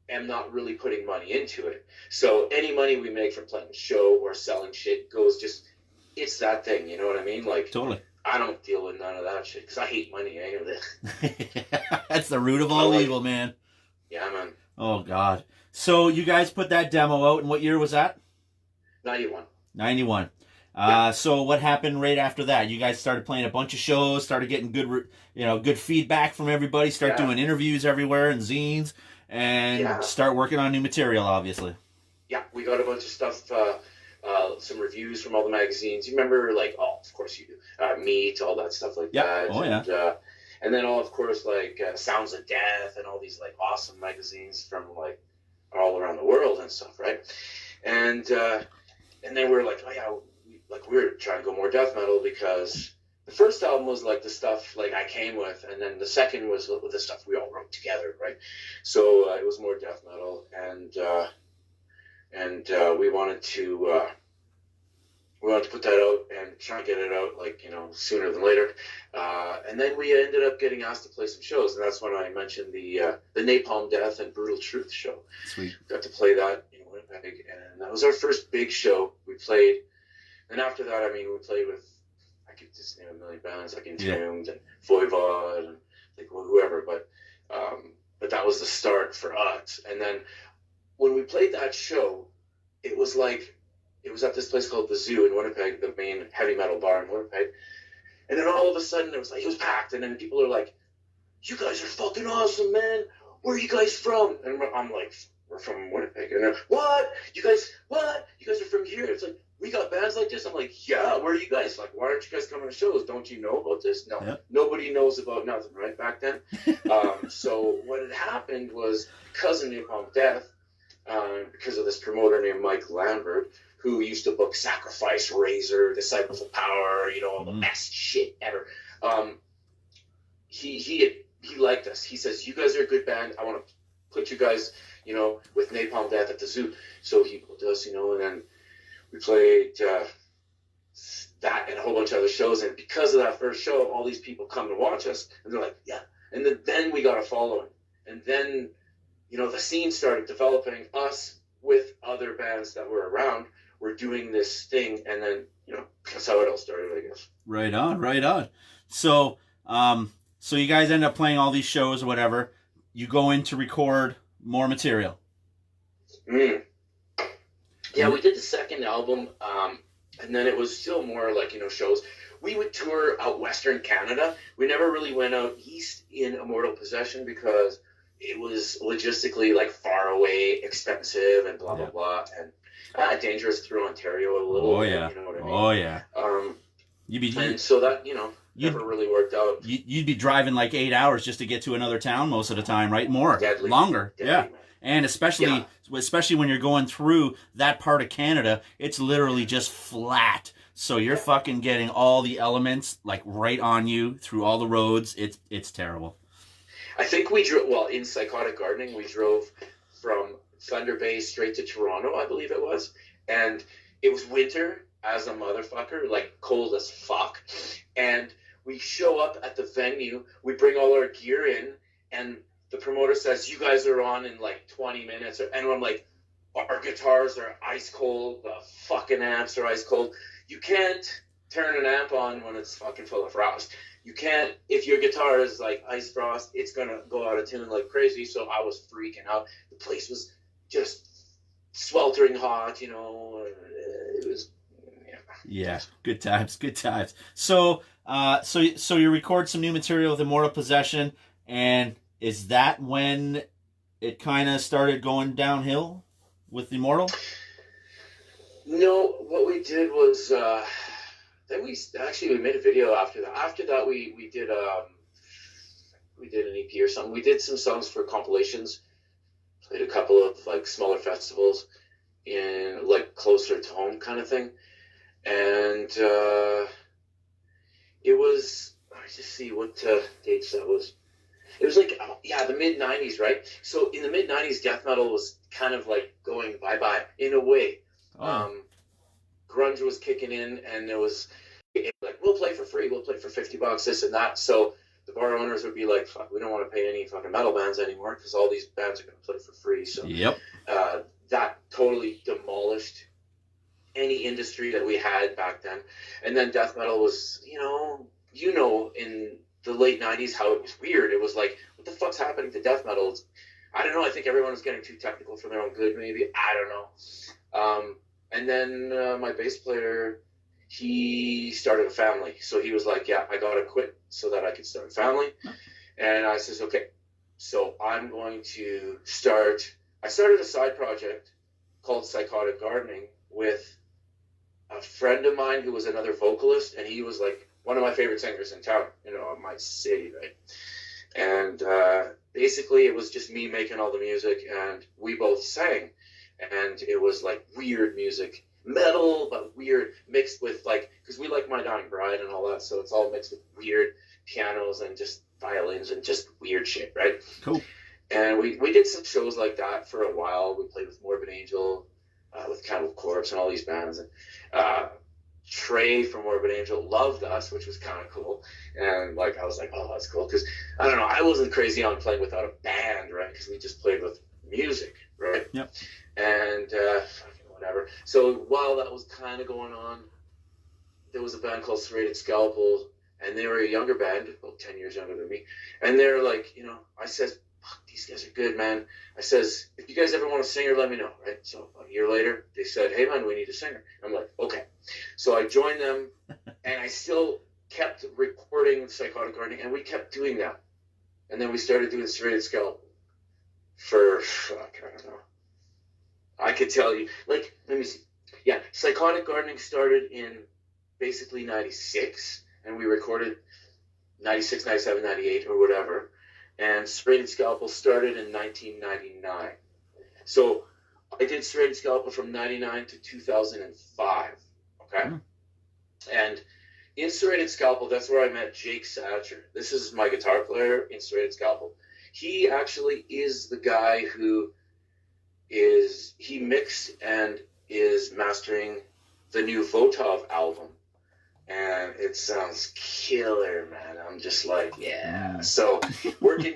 am not really putting money into it. So any money we make from playing a show or selling shit goes just it's that thing, you know what I mean? Like, Totally. I don't deal with none of that shit because I hate money. That's the root of all evil, man. Yeah, man. Oh, God. So you guys put that demo out, and what year was that? 91. 91. So what happened right after that? You guys started playing a bunch of shows, started getting good feedback from everybody, start doing interviews everywhere and zines, and start working on new material, obviously. Yeah, we got a bunch of stuff, some reviews from all the magazines. You remember, like, of course you do, Meat, all that stuff like that. Oh, yeah. And then, of course, like, Sounds of Death and all these, like, awesome magazines from, like, all around the world and stuff, right? And then we're like, oh, yeah, we were trying to go more death metal because the first album was, like, the stuff, like, I came with, and then the second was the stuff we all wrote together, right? So it was more death metal, and we wanted to put that out and try and get it out, like, you know, sooner than later. And then we ended up getting asked to play some shows, and that's when I mentioned the Napalm Death and Brutal Truth show. Sweet. Got to play that in Winnipeg, and that was our first big show we played. And after that, I mean, we played with, I could just name a million bands, like Entombed and VOTOV and like whoever, but that was the start for us. And then when we played that show, it was at this place called the Zoo in Winnipeg, the main heavy metal bar in Winnipeg. And then all of a sudden it was packed, and then people are like, "You guys are fucking awesome, man. Where are you guys from?" And I'm like, "We're from Winnipeg." And they're, "What? You guys are from here?" It's like, "We got bands like this." I'm like, "Yeah, where are you guys? Like, why aren't you guys coming to shows? Don't you know about this?" No, Nobody knows about nothing, right, back then. So what had happened was, because of Napalm Death, because of this promoter named Mike Lambert, who used to book Sacrifice, Razor, Disciples of Power, you know, all the best shit ever. He liked us. He says, "You guys are a good band. I want to put you guys, you know, with Napalm Death at the Zoo." So he booked us, you know, and then we played that and a whole bunch of other shows. And because of that first show, all these people come to watch us, and they're like, "Yeah." And then we got a following. And then, you know, the scene started developing. Us with other bands that were around were doing this thing, and then, you know, that's how it all started, I guess. Right on. So, so you guys end up playing all these shows or whatever. You go in to record more material. Yeah, we did the second album, and then it was still more like, you know, shows. We would tour out Western Canada. We never really went out east in Immortal Possession because it was logistically, like, far away, expensive, and blah, blah, blah, and dangerous through Ontario a little. Oh, yeah. You know what I mean? Oh, yeah. And so that, you know, never really worked out. You'd be driving like 8 hours just to get to another town most of the time, right? More. Deadly. Longer. Deadly, yeah. Man. And especially when you're going through that part of Canada, it's literally just flat. So you're fucking getting all the elements, like, right on you through all the roads. It's terrible. I think we drove, in Psychotic Gardening, we drove from Thunder Bay straight to Toronto, I believe it was. And it was winter as a motherfucker, like, cold as fuck. And we show up at the venue, we bring all our gear in, and the promoter says, "You guys are on in like 20 minutes. And I'm like, our guitars are ice cold, the fucking amps are ice cold. You can't turn an amp on when it's fucking full of frost. You can't, if your guitar is like ice frost, it's gonna go out of tune like crazy." So I was freaking out. The place was just sweltering hot, you know. It was, yeah, good times. So you record some new material with Immortal Possession, and is that when it kind of started going downhill with Immortal? No, what we did was then we made a video after that. After that, we did an EP or something. We did some songs for compilations. Played a couple of like smaller festivals in like closer to home kind of thing, and it was, I just see what dates that was. It was like, the mid-90s, right? So in the mid-90s, death metal was kind of like going bye-bye in a way. Grunge was kicking in, and there was like, we'll play for free, we'll play for $50, this and that. So the bar owners would be like, fuck, we don't want to pay any fucking metal bands anymore because all these bands are going to play for free. So that totally demolished any industry that we had back then. And then death metal was, in the late 90s, how it was weird. It was like, what the fuck's happening to death metal? I don't know. I think everyone was getting too technical for their own good, maybe. I don't know. And then my bass player, he started a family. So he was like, yeah, I got to quit so that I could start a family. And I says, okay, so I'm going to I started a side project called Psychotic Gardening with a friend of mine who was another vocalist, and he was like one of my favorite singers in town, in my city, right? And basically it was just me making all the music, and we both sang, and it was like weird music, metal but weird, mixed with like, because we like My Dying Bride and all that, so it's all mixed with weird pianos and just violins and just weird shit, right? Cool. And we did some shows like that for a while. We played with Morbid Angel, with Cannibal Corpse and all these bands, and Trey from Morbid Angel loved us, which was kind of cool. And like I was like, oh, that's cool, because I don't know, I wasn't crazy on playing without a band, right? Because we just played with music, right? Yep. And whatever. So while that was kind of going on, there was a band called Serrated Scalpel, and they were a younger band, about 10 years younger than me. And they're like, I says, fuck, these guys are good, man. I says, if you guys ever want a singer, let me know, right? So a year later, they said, hey, man, we need a singer. I'm like, okay. So I joined them, and I still kept recording Psychotic Gardening, and we kept doing that. And then we started doing Serrated Scalpel for, I don't know. I could tell you, like, let me see. Yeah, Psychotic Gardening started in basically 96, and we recorded 96, 97, 98, or whatever. And Serrated Scalpel started in 1999. So I did Serrated Scalpel from 99 to 2005, okay? Mm. And in Serrated Scalpel, that's where I met Jake Satcher. This is my guitar player in Serrated Scalpel. He actually is the guy who he mixed and is mastering the new VOTOV album. And it sounds killer, man. I'm just like, yeah. So working,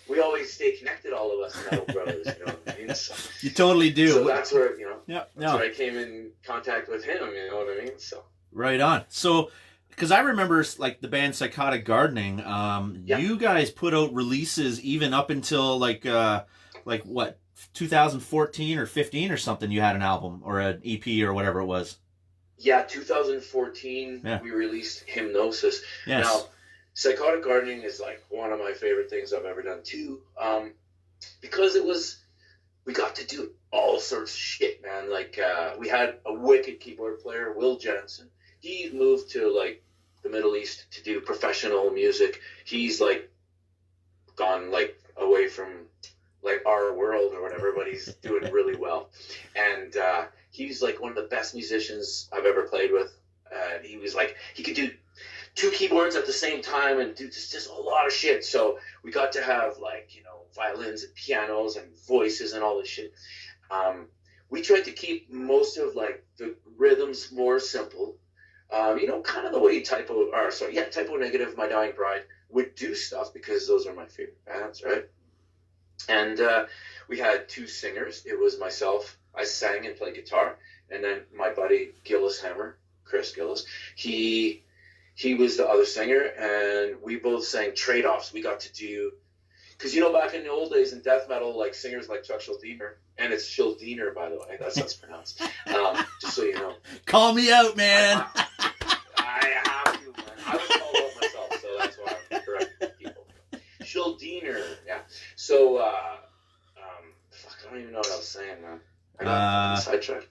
we always stay connected, all of us metal brothers, you know what I mean? So, you totally do. So that's where, that's where I came in contact with him, you know what I mean? So right on. So, because I remember like the band Psychotic Gardening, you guys put out releases even up until like what, 2014 or 15 or something. You had an album or an EP or whatever it was. Yeah, 2014, we released Hypnosis. Yes. Now, Psychotic Gardening is like one of my favorite things I've ever done too, because we got to do all sorts of shit, man. Like, we had a wicked keyboard player, Will Jensen. He moved to like the Middle East to do professional music. He's like gone like away from like our world or whatever, but he's doing really well. And he's like one of the best musicians I've ever played with. He was like, he could do 2 keyboards at the same time and do just a lot of shit. So we got to have like, violins and pianos and voices and all this shit. We tried to keep most of like the rhythms more simple. Kind of the way Typo Negative, My Dying Bride would do stuff, because those are my favorite bands, right? And we had 2 singers. It was myself. I sang and played guitar, and then my buddy Gillis Hammer, Chris Gillis, he was the other singer, and we both sang trade-offs. We got to do, because back in the old days in death metal, like singers like Chuck Schuldiner, and it's Schuldiner, by the way, that's how it's pronounced. Just so you know. Call me out, man. I have to, man. I was called out myself, so that's why I'm correcting people. Schuldiner, yeah. So, I don't even know what I was saying, man. I got sidetracked.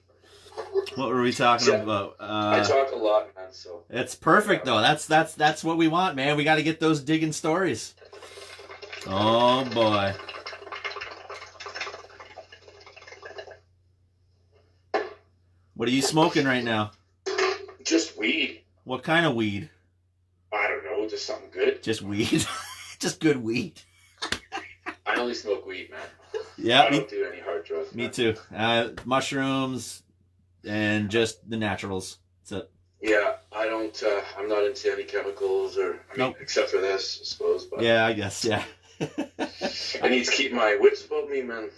What were we talking about? I talk a lot, man. So it's perfect, though. That's what we want, man. We got to get those digging stories. Oh boy. What are you smoking right now? Just weed. What kind of weed? I don't know. Just something good. Just weed. Just good weed. I only smoke weed, man. Yeah, I don't do any hard drugs. Me too. Mushrooms and just the naturals. That's it. Yeah, I don't. I'm not into any chemicals nope. Except for this, I suppose. But yeah, I guess. Yeah. I need to keep my wits about me, man.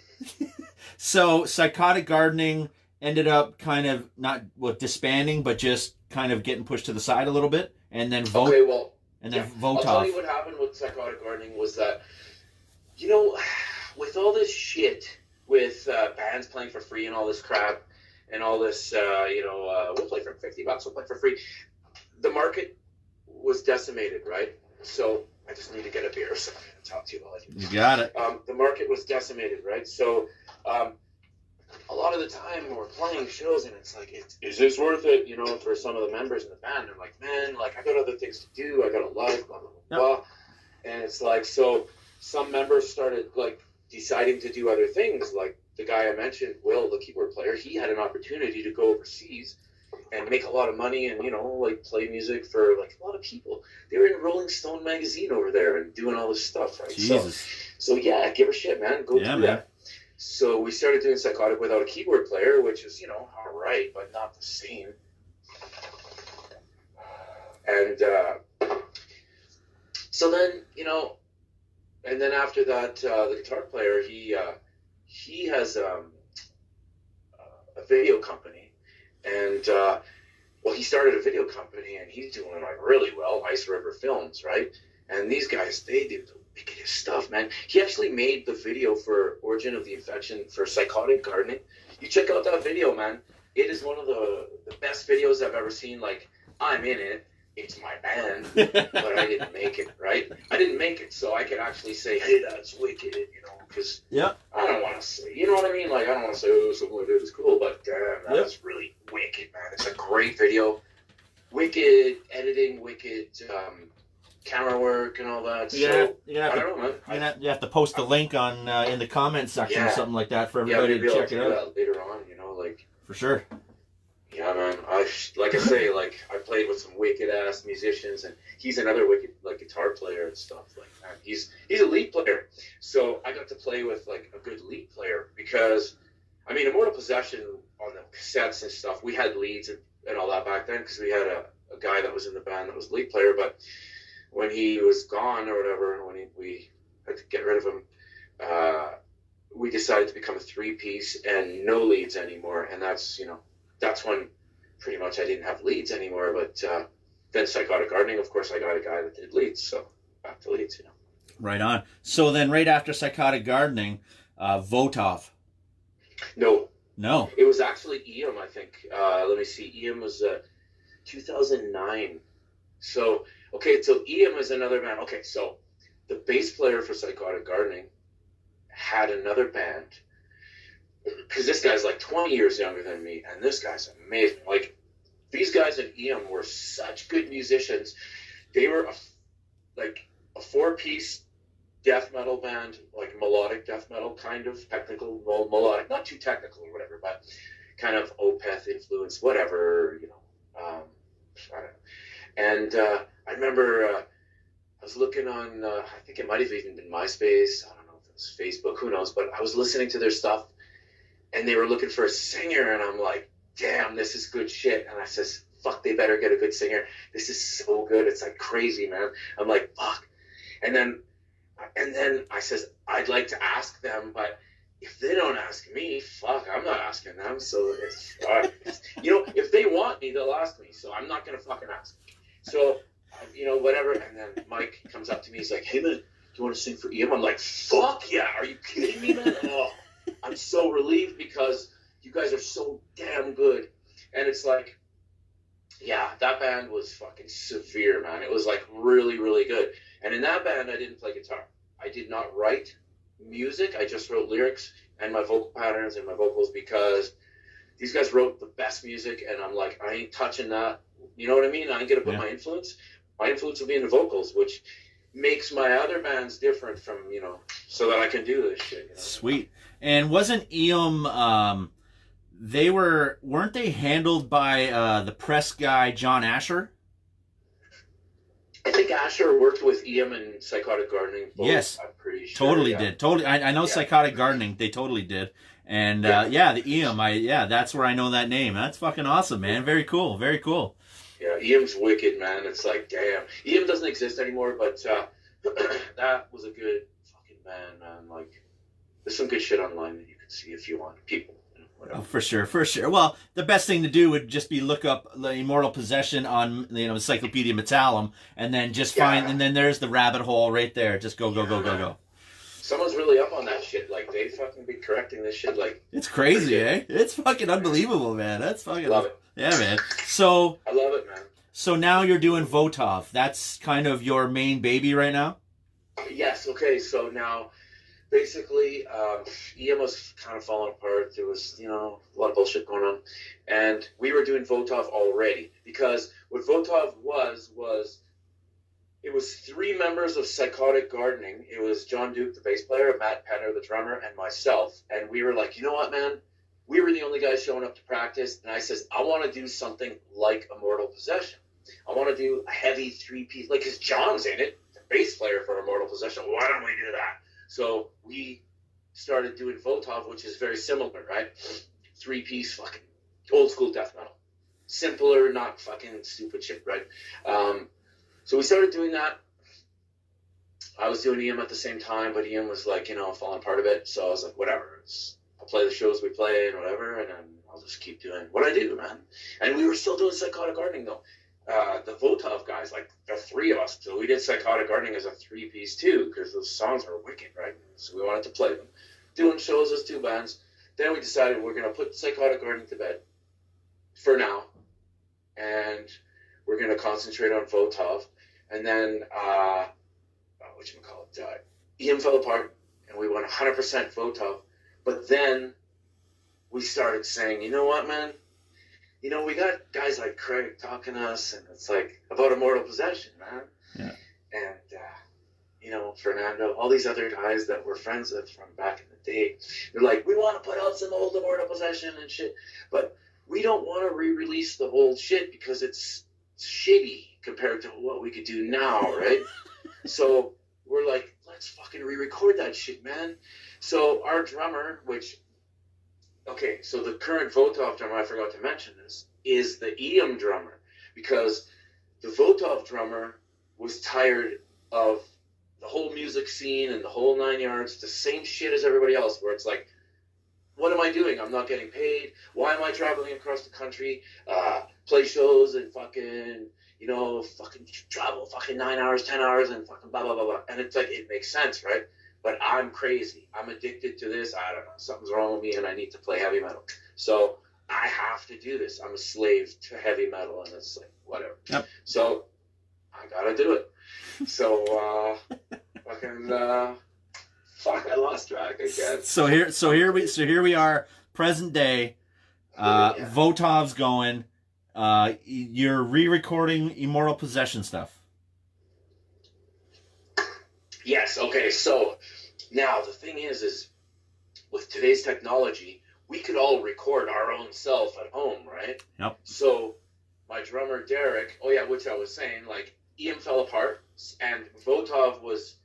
So, Psychotic Gardening ended up kind of not disbanding, but just kind of getting pushed to the side a little bit, and then VOTOV. VOTOV. I'll tell you what happened with Psychotic Gardening was that, you know, with all this shit, with bands playing for free and all this crap, and all this, we'll play for $50, we'll play for free. The market was decimated, right? So I just need to get a beer so I can talk to you while I do. You got it. The market was decimated, right? So a lot of the time we're playing shows and it's like, is this worth it? You know, for some of the members in the band, they're like, man, like I got other things to do. I got a life, blah, blah, blah, blah. And it's like, so some members started like deciding to do other things. Like the guy I mentioned, Will, the keyboard player, he had an opportunity to go overseas and make a lot of money and, you know, like play music for like a lot of people. They were in Rolling Stone magazine over there and doing all this stuff, right? Jesus. So yeah, give a shit, man. Go do that. So we started doing Psychotic without a keyboard player, which is, you know, all right, but not the same. And so then, you know, and then after that, the guitar player, he has a video company, and well, he started a video company, and he's doing like really well, Ice River Films, right? And these guys, they do the wickedest stuff, man. He actually made the video for Origin of the Infection for Psychotic Gardening. You check out that video, man. It is one of the best videos I've ever seen. Like, I'm in it. It's my band, but I didn't make it, right? I didn't make it, so I could actually say, hey, that's wicked, you know, because I don't want to say, you know what I mean? Like, I don't want to say, oh, something I did is cool, but damn, that's really wicked, man. It's a great video. Wicked editing, wicked camera work and all that. So, I don't know, man. You have to post the link on in the comments section or something like that for everybody to check it out. That later on, you know, like. For sure. Yeah, man. Like I say, like I played with some wicked ass musicians, and he's another wicked like guitar player and stuff. Like, man, he's a lead player, so I got to play with like a good lead player because, I mean, Immortal Possession on the cassettes and stuff, we had leads and all that back then because we had a guy that was in the band that was lead player, but when he was gone or whatever, when we had to get rid of him, we decided to become a 3-piece and no leads anymore, and that's, you know. That's when pretty much I didn't have leads anymore, but then Psychotic Gardening, of course, I got a guy that did leads, so back to leads, you know. Right on. So then right after Psychotic Gardening, VOTOV. No. It was actually EM, I think. Let me see. EM was 2009. So, okay, so EM is another band. Okay, so the bass player for Psychotic Gardening had another band, because this guy's like 20 years younger than me, and this guy's amazing. Like, these guys in EM were such good musicians. They were like a 4-piece death metal band, like melodic death metal, kind of technical, melodic, not too technical or whatever, but kind of Opeth influence, whatever, you know. I don't know. And I remember I was looking on, I think it might have even been MySpace. I don't know if it was Facebook, who knows, but I was listening to their stuff. And they were looking for a singer, and I'm like, damn, this is good shit. And I says, fuck, they better get a good singer. This is so good. It's like crazy, man. I'm like, fuck. And then I says, I'd like to ask them, but if they don't ask me, fuck, I'm not asking them. So it's you know, if they want me, they'll ask me. So I'm not going to fucking ask. So, you know, whatever. And then Mike comes up to me. He's like, hey, man, do you want to sing for EM? I'm like, fuck yeah. Are you kidding me, man? Oh. I'm so relieved because you guys are so damn good. And it's like, yeah, that band was fucking severe, man. It was like really, really good. And in that band, I didn't play guitar. I did not write music. I just wrote lyrics and my vocal patterns and my vocals because these guys wrote the best music. And I'm like, I ain't touching that. You know what I mean? I ain't going to put my influence. My influence will be in the vocals, which makes my other bands different from, you know, so that I can do this shit. You know? Sweet. And wasn't EM, weren't they handled by the press guy, John Asher? I think Asher worked with EM and Psychotic Gardening both, yes. I'm pretty sure. Totally did. Totally. I know Psychotic Gardening, they totally did. And the EM, that's where I know that name. That's fucking awesome, man. Very cool. Very cool. Yeah, EM's wicked, man. It's like, damn. EM doesn't exist anymore, but that was a good fucking band, man. Like, there's some good shit online that you can see if you want. People, you know, whatever. Oh, for sure, for sure. Well, the best thing to do would just be look up the Immortal Possession on Encyclopedia Metallum, and then just find, and then there's the rabbit hole right there. Just go, go, go, go, go. Someone's really up on that shit. Like, they fucking be correcting this shit. Like, it's crazy, eh? It's fucking unbelievable, man. That's fucking love it. Yeah, man. So I love it, man. So now you're doing VOTOV. That's kind of your main baby right now. Yes. Okay. So now, basically, EM was kind of falling apart. There was, a lot of bullshit going on, and we were doing VOTOV already, because what VOTOV was it was 3 members of Psychotic Gardening. It was John Duke, the bass player, Matt Penner, the drummer, and myself. And we were like, you know what, man? We were the only guys showing up to practice. And I says, I want to do something like Immortal Possession. I want to do a heavy 3-piece, like, because John's in it, the bass player for Immortal Possession. Why don't we do that? So we started doing VOTOV, which is very similar, right? 3-piece fucking old school death metal. Simpler, not fucking stupid shit, right? So we started doing that. I was doing EM at the same time, but EM was like, falling apart a bit. So I was like, whatever. I'll play the shows we play and whatever, and then I'll just keep doing what I do, man. And we were still doing Psychotic Gardening, though. The VOTOV guys, like, the 3 of us, so we did Psychotic Gardening as a 3-piece too, because those songs were wicked, right? So we wanted to play them. Doing shows as 2 bands. Then we decided we're going to put Psychotic Gardening to bed for now, and we're going to concentrate on VOTOV. And then, EM fell apart, and we went 100% VOTOV. But then we started saying, you know what, man? We got guys like Craig talking to us, and it's like, about Immortal Possession, man. Yeah. And, Fernando, all these other guys that we're friends with from back in the day, they're like, we want to put out some old Immortal Possession and shit, but we don't want to re-release the old shit because it's shitty compared to what we could do now, right? So we're like, let's fucking re-record that shit, man. So our drummer, so the current VOTOV drummer, I forgot to mention this, is the EM drummer, because the VOTOV drummer was tired of the whole music scene and the whole 9 yards, the same shit as everybody else, where it's like, what am I doing? I'm not getting paid. Why am I traveling across the country, play shows and fucking travel fucking 9 hours, 10 hours, and fucking blah, blah, blah, blah. And it's like, it makes sense, right? But I'm crazy. I'm addicted to this. I don't know. Something's wrong with me, and I need to play heavy metal. So I have to do this. I'm a slave to heavy metal, and it's like, whatever. Yep. So I gotta do it. So I lost track again. So here we are, present day. VOTOV's going. You're re-recording Immortal Possession stuff. Yes. Okay. So now the thing is with today's technology, we could all record our own self at home, right? Yep. So my drummer Derek, which I was saying, like, EM fell apart, and VOTOV was,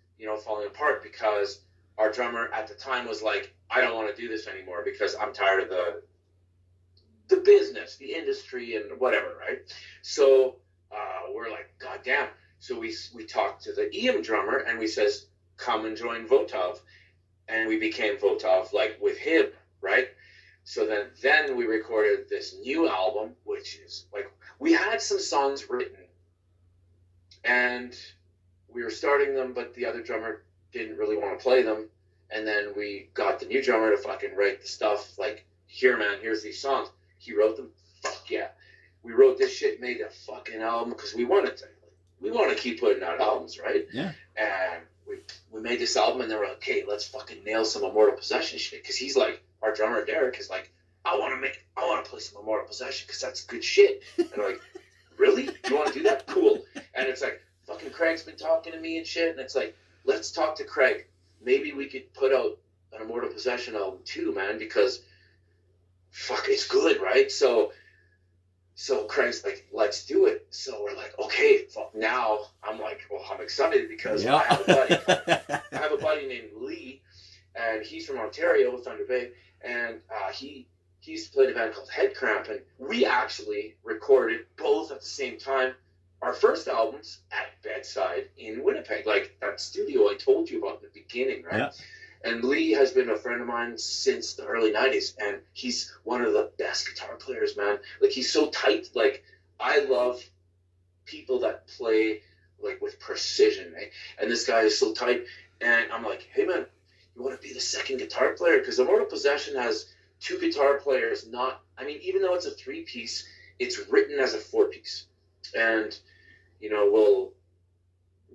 falling apart because our drummer at the time was like, I don't want to do this anymore because I'm tired of the business, the industry, and whatever, right? So we're like, God damn. So we talked to the EM drummer, and we says, come and join VOTOV. And we became VOTOV, like, with him, right? So then we recorded this new album, which is, like, we had some songs written, and we were starting them, but the other drummer didn't really want to play them. And then we got the new drummer to fucking write the stuff, like, here, man, here's these songs. He wrote them. Fuck yeah. We wrote this shit, made a fucking album, because we wanted to. We want to keep putting out albums, right? Yeah. And we made this album, and they were like, okay, let's fucking nail some Immortal Possession shit. Because he's like, our drummer Derek is like, I want to play some Immortal Possession because that's good shit. And I'm like, really? You want to do that? Cool. And it's like, fucking Craig's been talking to me and shit. And it's like, let's talk to Craig. Maybe we could put out an Immortal Possession album too, man, because fuck, it's good, right? So Craig's like, let's do it. So we're like, okay, fuck. Now I'm like, well, I'm excited because I have a buddy named Lee, and he's from Ontario, Thunder Bay, and he used to play in a band called Head Cramp, and we actually recorded both at the same time our first albums at Bedside in Winnipeg, like that studio I told you about in the beginning, right? And Lee has been a friend of mine since the early 90s, and he's one of the best guitar players, man. Like, he's so tight. Like, I love people that play, like, with precision, eh? And this guy is so tight, and I'm like, hey, man, you want to be the second guitar player? Because Immortal Possession has 2 guitar players, even though it's a 3-piece, it's written as a 4-piece. And, you know,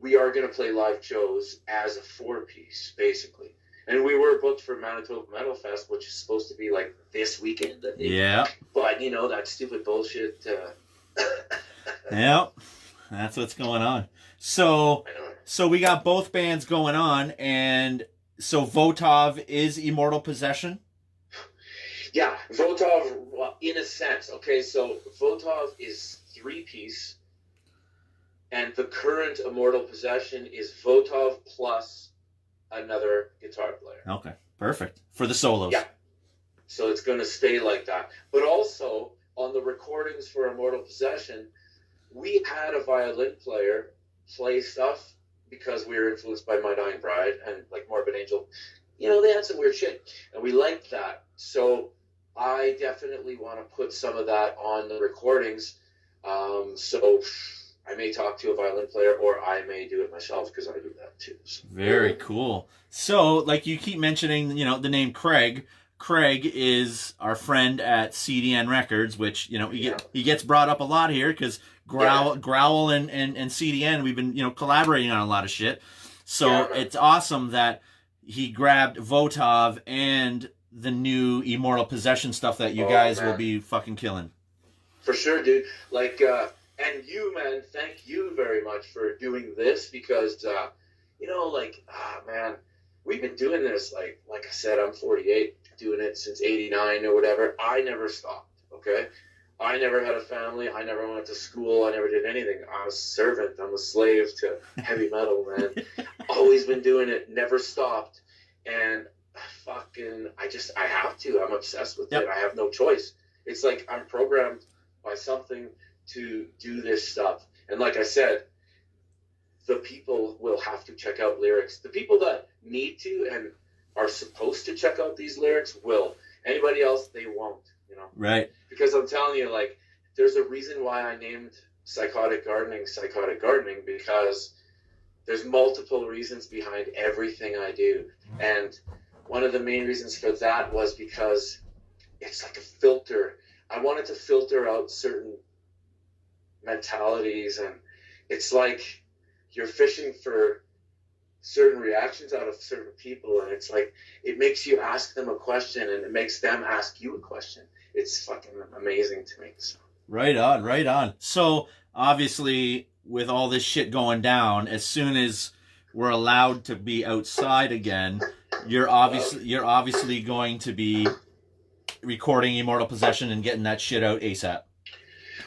we are going to play live shows as a 4-piece, basically. And we were booked for Manitoba Metal Fest, which is supposed to be like this weekend, I think. Yeah. But, you know, that stupid bullshit. Yep. That's what's going on. So we got both bands going on, and so VOTOV is Immortal Possession? Yeah, VOTOV, well, in a sense. Okay, so VOTOV is 3-piece, and the current Immortal Possession is VOTOV plus another guitar player. Okay, perfect. For the solos. Yeah. So it's going to stay like that. But also, on the recordings for Immortal Possession, we had a violin player play stuff because we were influenced by My Dying Bride and, like, Morbid Angel. You know, they had some weird shit, and we liked that. So I definitely want to put some of that on the recordings. So I may talk to a violin player, or I may do it myself, because I do that too. So. Very cool. So, like, you keep mentioning, you know, the name Craig. Craig is our friend at CDN Records, which, you know, he gets brought up a lot here because Growl and CDN, we've been, you know, collaborating on a lot of shit. So it's awesome that he grabbed VOTOV and the new Immortal Possession stuff that you guys will be fucking killing. For sure, dude. Like, and you, man, thank you very much for doing this, because, you know, like, man, we've been doing this, like I said, I'm 48, doing it since 89 or whatever. I never stopped, okay? I never had a family. I never went to school. I never did anything. I'm a servant. I'm a slave to heavy metal, man. Always been doing it, never stopped. And fucking, I have to. I'm obsessed with it. I have no choice. It's like I'm programmed by something to do this stuff. And like I said, the people will have to check out lyrics. The people that need to and are supposed to check out these lyrics will. Anybody else, they won't, you know? Right. Because I'm telling you, like, there's a reason why I named Psychotic Gardening, because there's multiple reasons behind everything I do. And one of the main reasons for that was because it's like a filter. I wanted to filter out certain mentalities, and it's like you're fishing for certain reactions out of certain people, and it's like it makes you ask them a question, and it makes them ask you a question. It's fucking amazing to me. So. Right on. So obviously, with all this shit going down, as soon as we're allowed to be outside again, you're obviously going to be recording Immortal Possession and getting that shit out ASAP.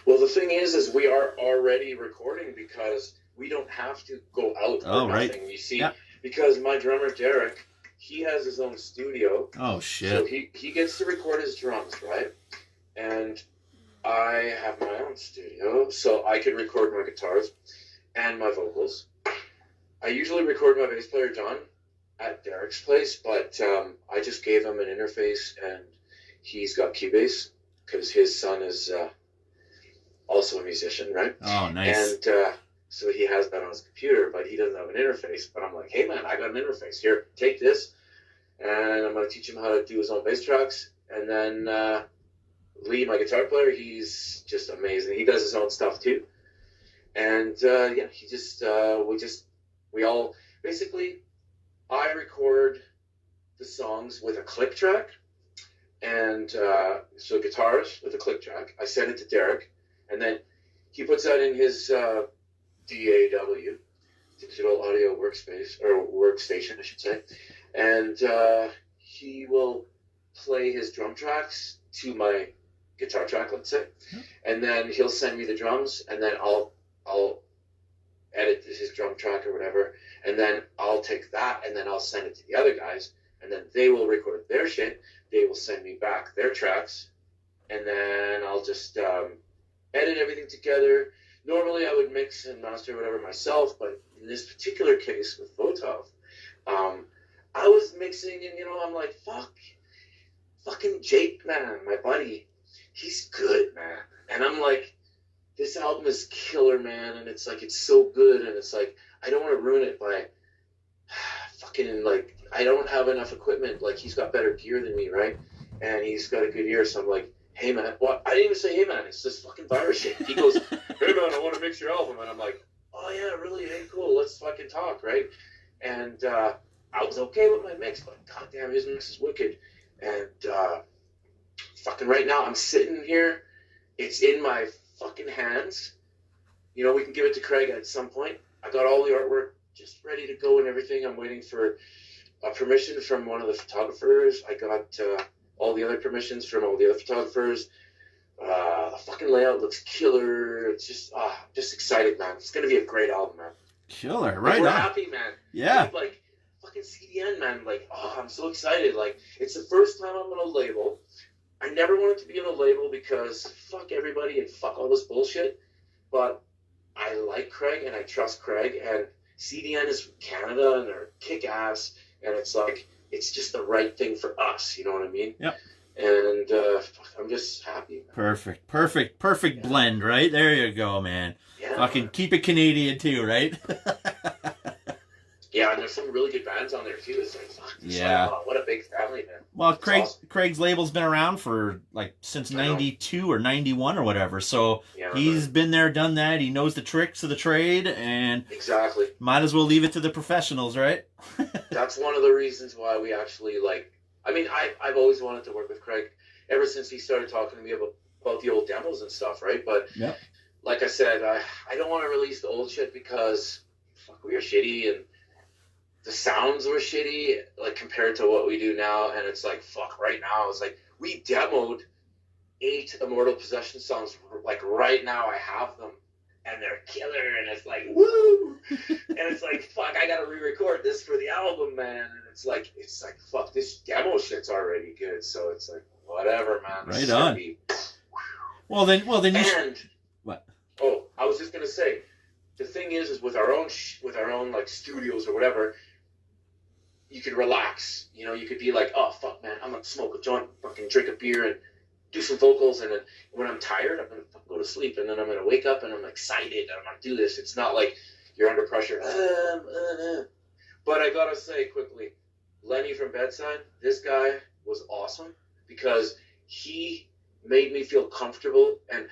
Well, the thing is we are already recording, because we don't have to go out or nothing. You see, because my drummer Derek, he has his own studio. Oh shit! So he gets to record his drums, right? And I have my own studio, so I can record my guitars and my vocals. I usually record my bass player John at Derek's place, but I just gave him an interface, and he's got Cubase because his son is also a musician, right? Oh, nice. And so he has that on his computer, but he doesn't have an interface. But I'm like, hey man, I got an interface. Here, take this, and I'm going to teach him how to do his own bass tracks. And then Lee, my guitar player, he's just amazing. He does his own stuff too. And he just we all basically, I record the songs with a click track, and so guitars with a click track. I send it to Derek, and then he puts that in his DAW, digital audio workspace, or workstation, I should say, and he will play his drum tracks to my guitar track, let's say, and then he'll send me the drums, and then I'll edit his drum track or whatever, and then I'll take that, and then I'll send it to the other guys, and then they will record their shit. They will send me back their tracks, and then I'll just edit everything together. Normally I would mix and master whatever myself, but in this particular case with VOTOV, I was mixing, and I'm like, fucking Jake, man, my buddy, he's good, man. And I'm like, this album is killer, man, and it's like, it's so good, and it's like, I don't want to ruin it by fucking, like, I don't have enough equipment. Like, he's got better gear than me, right? And he's got a good ear, so I'm like, hey, man. Well, I didn't even say, hey, man, it's this fucking virus shit. He goes, hey, man, I want to mix your album. And I'm like, oh, yeah, really? Hey, cool, let's fucking talk, right? And I was okay with my mix, but goddamn, his mix is wicked. And fucking right now, I'm sitting here. It's in my fucking hands. We can give it to Craig at some point. I got all the artwork just ready to go and everything. I'm waiting for permission from one of the photographers. I got all the other permissions from all the other photographers. The fucking layout looks killer. It's just excited, man. It's gonna be a great album, man. Killer, right? We're happy, man. Yeah. Like fucking CDN, man. Like, I'm so excited. Like, it's the first time I'm on a label. I never wanted to be on a label because fuck everybody and fuck all this bullshit. But I like Craig and I trust Craig, and CDN is from Canada and they're kick ass, and it's like, it's just the right thing for us. You know what I mean? Yep. And I'm just happy, man. Perfect blend, right? There you go, man. Yeah, Fucking man. keep it Canadian too, right? Yeah, and there's some really good bands on there too. It's like, fuck, Yeah. Like, what a big family, man. Well, It's awesome. Craig's label's been around for like since 92 or 91 or whatever. So Yeah, he's man. been there, done that. He knows the tricks of the trade, and Exactly. might as well leave it to the professionals, right? That's one of the reasons why we actually like. I mean, I've always wanted to work with Craig ever since he started talking to me about the old demos and stuff, right? But Yeah. like I said, I don't want to release the old shit because fuck, we are shitty and the sounds were shitty, like compared to what we do now. And it's like, fuck, right now it's like we demoed 8 Immortal Possession songs. Like right now, I have them. And they're killer, and it's like, woo! And it's like, fuck, I gotta re-record this for the album, man. And it's like, fuck, this demo shit's already good. So it's like, whatever, man. Right on. Well then you And what? Oh, I was just gonna say, the thing is with our own like studios or whatever, you could relax. You could be like, oh fuck, man, I'm gonna smoke a joint, fucking drink a beer, and do some vocals, and then when I'm tired, I'm gonna go to sleep, and then I'm gonna wake up and I'm excited and I'm gonna do this. It's not like you're under pressure. But I gotta say quickly, Lenny from Bedside, this guy was awesome because he made me feel comfortable, and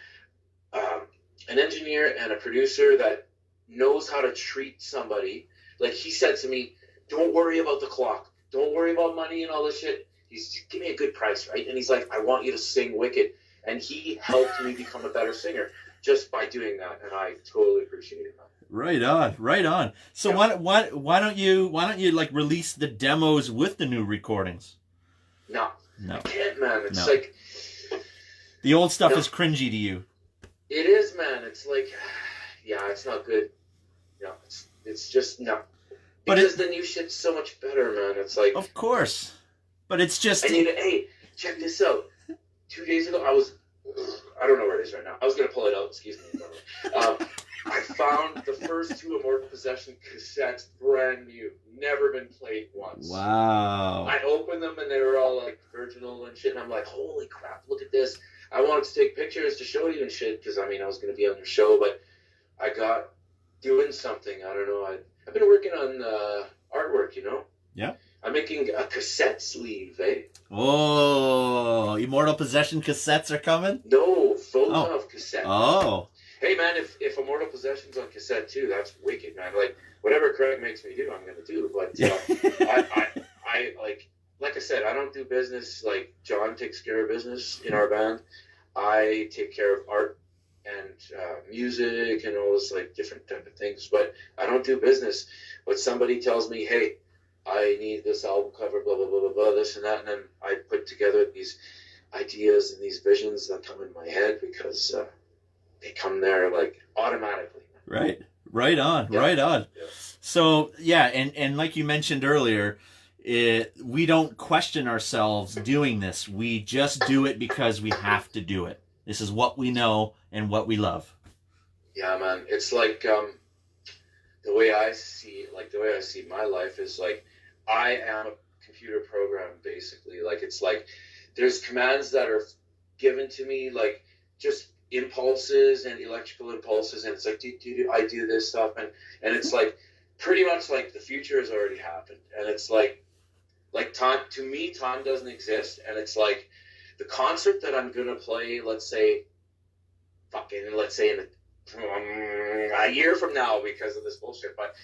an engineer and a producer that knows how to treat somebody. Like he said to me, don't worry about the clock, don't worry about money and all this shit. He's give me a good price, right? And he's like, I want you to sing wicked. And he helped me become a better singer just by doing that, and I totally appreciate it. Right on. So Yeah. why don't you like release the demos with the new recordings? No, No. I can't, man. It's No. like The old stuff No. is cringy to you. it is, man. It's like, yeah, it's not good. No, it's just no. But Because the new shit's so much better, man. It's like, Of course. But it's just I need hey, check this out. 2 days ago, I don't know where it is right now. I was going to pull it out, excuse me. I found the first 2 Immortal Possession cassettes, brand new, never been played once. Wow. I opened them and they were all like virginal and shit, and I'm like, holy crap, look at this. I wanted to take pictures to show you and shit, because I mean, I was going to be on your show, but I got doing something. I don't know. I've been working on artwork, Yeah. I'm making a cassette sleeve, eh? Oh, Immortal Possession cassettes are coming? No, VOTOV cassette. Oh. Hey, man, if Immortal Possession's on cassette too, that's wicked, man. Like, whatever Craig makes me do, I'm going to do. But I like I said, I don't do business like John takes care of business in our band. I take care of art and music and all this like different type of things. But I don't do business. But somebody tells me, hey, I need this album cover, blah, blah, blah, blah, blah, this and that. And then I put together these ideas and these visions that come in my head because they come there like automatically. Right on. Yeah. So, yeah, and like you mentioned earlier, we don't question ourselves doing this. We just do it because we have to do it. This is what we know and what we love. Yeah, man. It's like the way I see my life is like I am a computer program, basically. Like, it's like there's commands that are given to me, like just impulses and electrical impulses, and it's like, I do this stuff, and it's like pretty much like the future has already happened, and it's like time, to me, time doesn't exist, and it's like the concert that I'm gonna play, let's say in a year from now because of this bullshit, but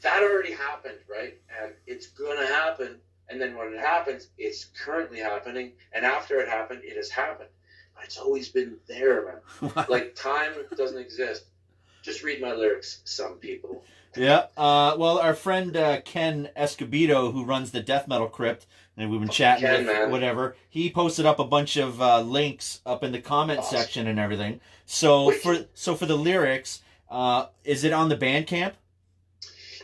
that already happened, right? And it's gonna happen, and then when it happens, it's currently happening, and after it happened, it has happened. But it's always been there, man. Like, time doesn't exist. Just read my lyrics, some people. Yeah. Well, our friend Ken Escobedo, who runs the Death Metal Crypt, and we've been chatting Ken, with man. whatever, he posted up a bunch of links up in the comment Awesome. section and everything. So Wait. for the lyrics, is it on the Bandcamp?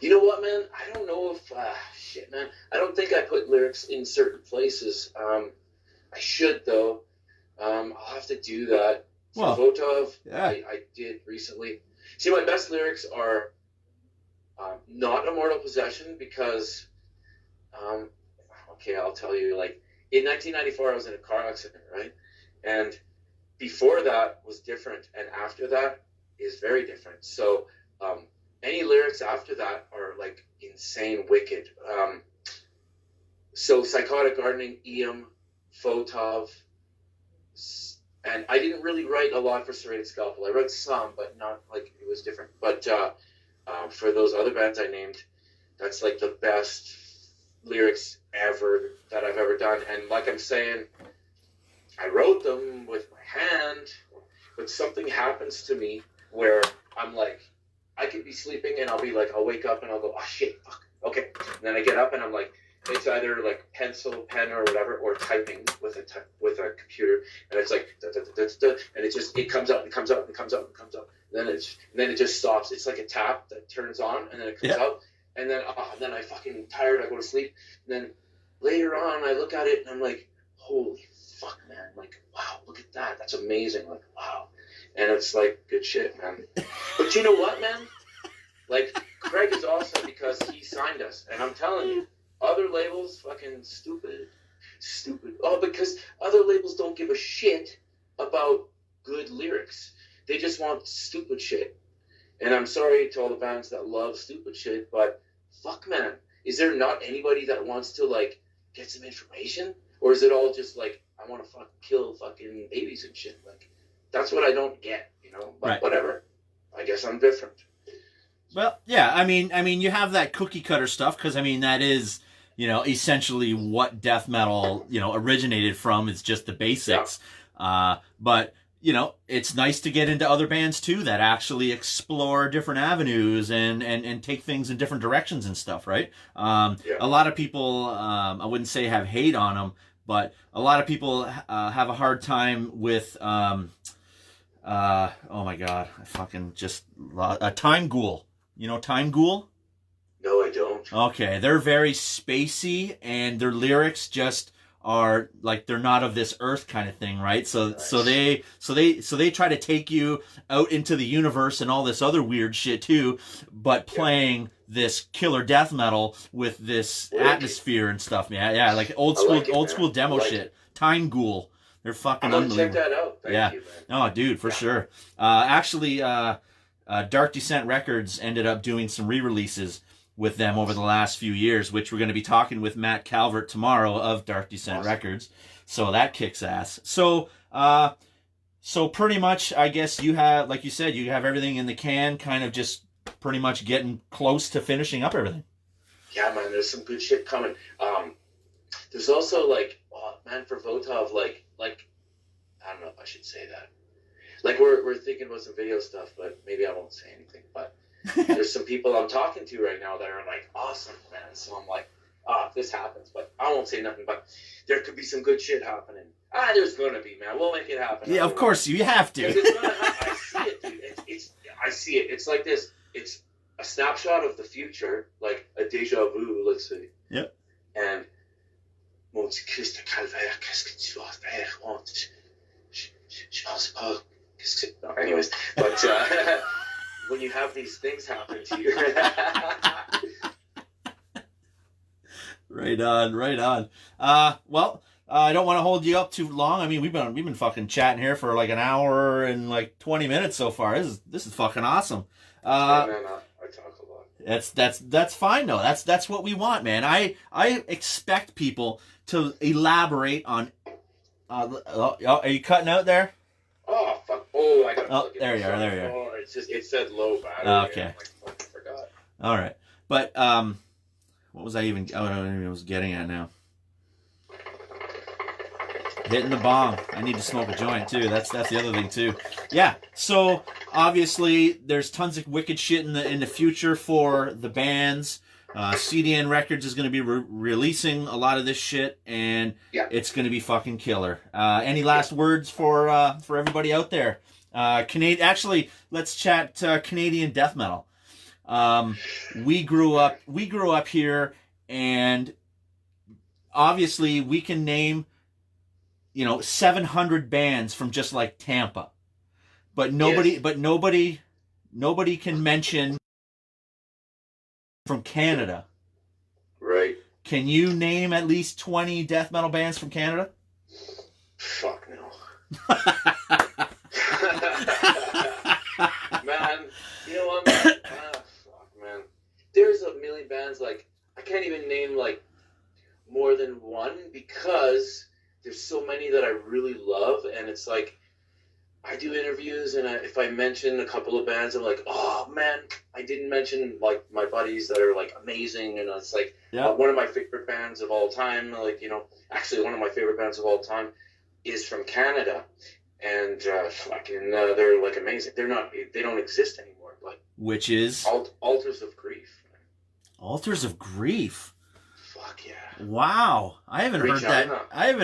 You know what, man? I don't know if shit, man. I don't think I put lyrics in certain places. I should though. I'll have to do that. For Well, VOTOV, yeah. I did recently. See, my best lyrics are not Immortal Possession because, okay, I'll tell you. Like, in 1994, I was in a car accident, right? And before that was different, and after that is very different. So any lyrics after that are like insane wicked. So Psychotic Gardening, VOTOV, and I didn't really write a lot for Serrated Scalpel. I wrote some, but not like, it was different. But for those other bands I named, that's like the best lyrics ever that I've ever done. And like I'm saying, I wrote them with my hand, but something happens to me where I'm like, I could be sleeping and I'll wake up and I'll go, oh shit, fuck, okay. And then I get up and I'm like, it's either like pencil, pen, or whatever, or typing with a computer, and it's like, da, da, da, da, da, and it comes out, and comes out, and comes out, and comes out, and then it just stops. It's like a tap that turns on, and then it comes out, and then I fucking tired, I go to sleep, and then later on I look at it and I'm like, holy fuck, man, like, wow, look at that, that's amazing, like, wow. And it's like, good shit, man. But you know what, man? Like, Craig is awesome because he signed us, and I'm telling you, other labels, fucking stupid. Oh, because other labels don't give a shit about good lyrics. They just want stupid shit. And I'm sorry to all the bands that love stupid shit, but fuck, man. Is there not anybody that wants to, like, get some information? Or is it all just, like, I want to kill fucking babies and shit? Like, that's what I don't get, you know? But whatever. I guess I'm different. Well, yeah, I mean, you have that cookie cutter stuff, because, I mean, that is, you know, essentially what death metal, you know, originated from. It's just the basics. Yeah. But, you know, it's nice to get into other bands, too, that actually explore different avenues and take things in different directions and stuff, right? A lot of people, I wouldn't say have hate on them, but a lot of people have a hard time with, oh my God, I fucking just, Time Ghoul. You know Time Ghoul? No, I don't. Okay, they're very spacey, and their lyrics just are like, they're not of this earth kind of thing, right? So nice. so they try to take you out into the universe and all this other weird shit too, but playing this killer death metal with this atmosphere and stuff. Yeah, like old school demo shit. Time Ghoul. They're fucking unbelievable. Check that out. Thank you, man. Oh, dude, for sure. Actually, Dark Descent Records ended up doing some re-releases with them over the last few years, which we're going to be talking with Matt Calvert tomorrow of Dark Descent Records. So that kicks ass. So pretty much, I guess you have, like you said, you have everything in the can, kind of just pretty much getting close to finishing up everything. Yeah, man, there's some good shit coming. There's also, like, man, for VOTOV, like, I don't know if I should say that. Like, we're thinking about some video stuff, but maybe I won't say anything. But there's some people I'm talking to right now that are, like, awesome, man. So I'm like, if this happens, but I won't say nothing. But there could be some good shit happening. There's gonna be, man. We'll make it happen. Yeah, of course, you have to. It's gonna happen. I see it, dude. I see it. It's like this. It's a snapshot of the future, like a deja vu, let's say. Yep. And Monte Cristo Calvaire, qu'est-ce que tu vas faire? Je pense pas. No, anyways, but when you have these things happen to you, Right on, right on. Well, I don't want to hold you up too long. I mean, we've been fucking chatting here for like an hour and like 20 minutes so far. This is fucking awesome. Yeah, man, I talk a lot. That's fine though. That's what we want, man. I expect people to elaborate on. Are you cutting out there? Oh fuck! Oh, I got. Oh, there you are. There you are. Oh, it said low battery. Okay. I'm like, fuck, I forgot. All right, but what was I even? Oh, I don't even know what I was getting at now. Hitting the bong. I need to smoke a joint too. That's the other thing too. Yeah. So obviously, there's tons of wicked shit in the future for the bands. CDN Records is going to be releasing a lot of this shit, and it's going to be fucking killer. Any last words for everybody out there? Actually, let's chat Canadian death metal. We grew up here, and obviously we can name 700 bands from just like Tampa, but nobody can mention from Canada. Right. Can you name at least 20 death metal bands from Canada? Fuck no. Man, you know what, man? Fuck, man. There's a million bands, like, I can't even name, like, more than one, because there's so many that I really love, and it's like, I do interviews, and if I mention a couple of bands, I'm like, oh, man, I didn't mention, like, my buddies that are, like, amazing, and it's like, one of my favorite bands of all time, like, actually one of my favorite bands of all time is from Canada, and they're, like, amazing. They don't exist anymore, like. Which is? Altars of Grief. Altars of Grief? Fuck yeah. Wow. I haven't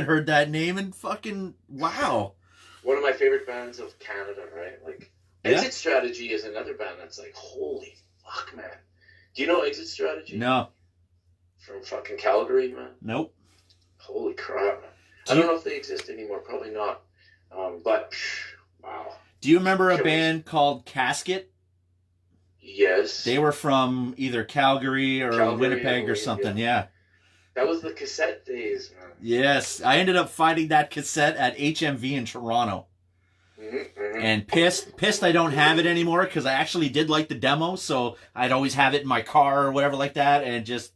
heard that name in fucking, wow. One of my favorite bands of Canada, right? Like, Exit Strategy is another band that's like, holy fuck, man. Do you know Exit Strategy? No. From fucking Calgary, man? Nope. Holy crap, man. I don't know if they exist anymore. Probably not. But, wow. Do you remember a band called Casket? Yes. They were from either Calgary or Winnipeg or something, yeah. That was the cassette days, man. Yes, I ended up finding that cassette at HMV in Toronto. Mm-hmm. And pissed I don't have it anymore, because I actually did like the demo, so I'd always have it in my car or whatever like that, and just,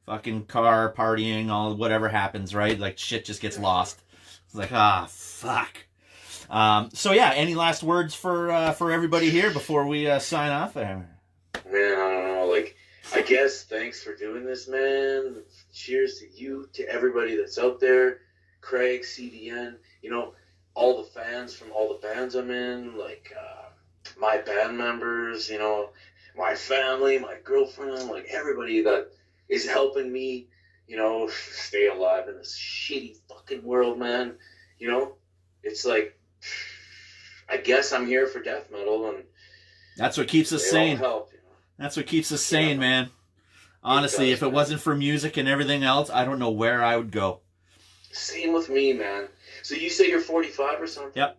fucking car, partying, all whatever happens, right? Like, shit just gets lost. It's like, fuck. So yeah, any last words for everybody here before we sign off? Man, I don't know, like, I guess thanks for doing this, man. Cheers to you, to everybody that's out there. Craig, CDN, all the fans from all the bands I'm in, like my band members, my family, my girlfriend, like everybody that is helping me, stay alive in this shitty fucking world, man. It's like, I guess I'm here for death metal, and that's what keeps us sane. Help, That's what keeps us sane, man. Honestly, if it wasn't for music and everything else, I don't know where I would go. Same with me, man. So you say you're 45 or something? Yep.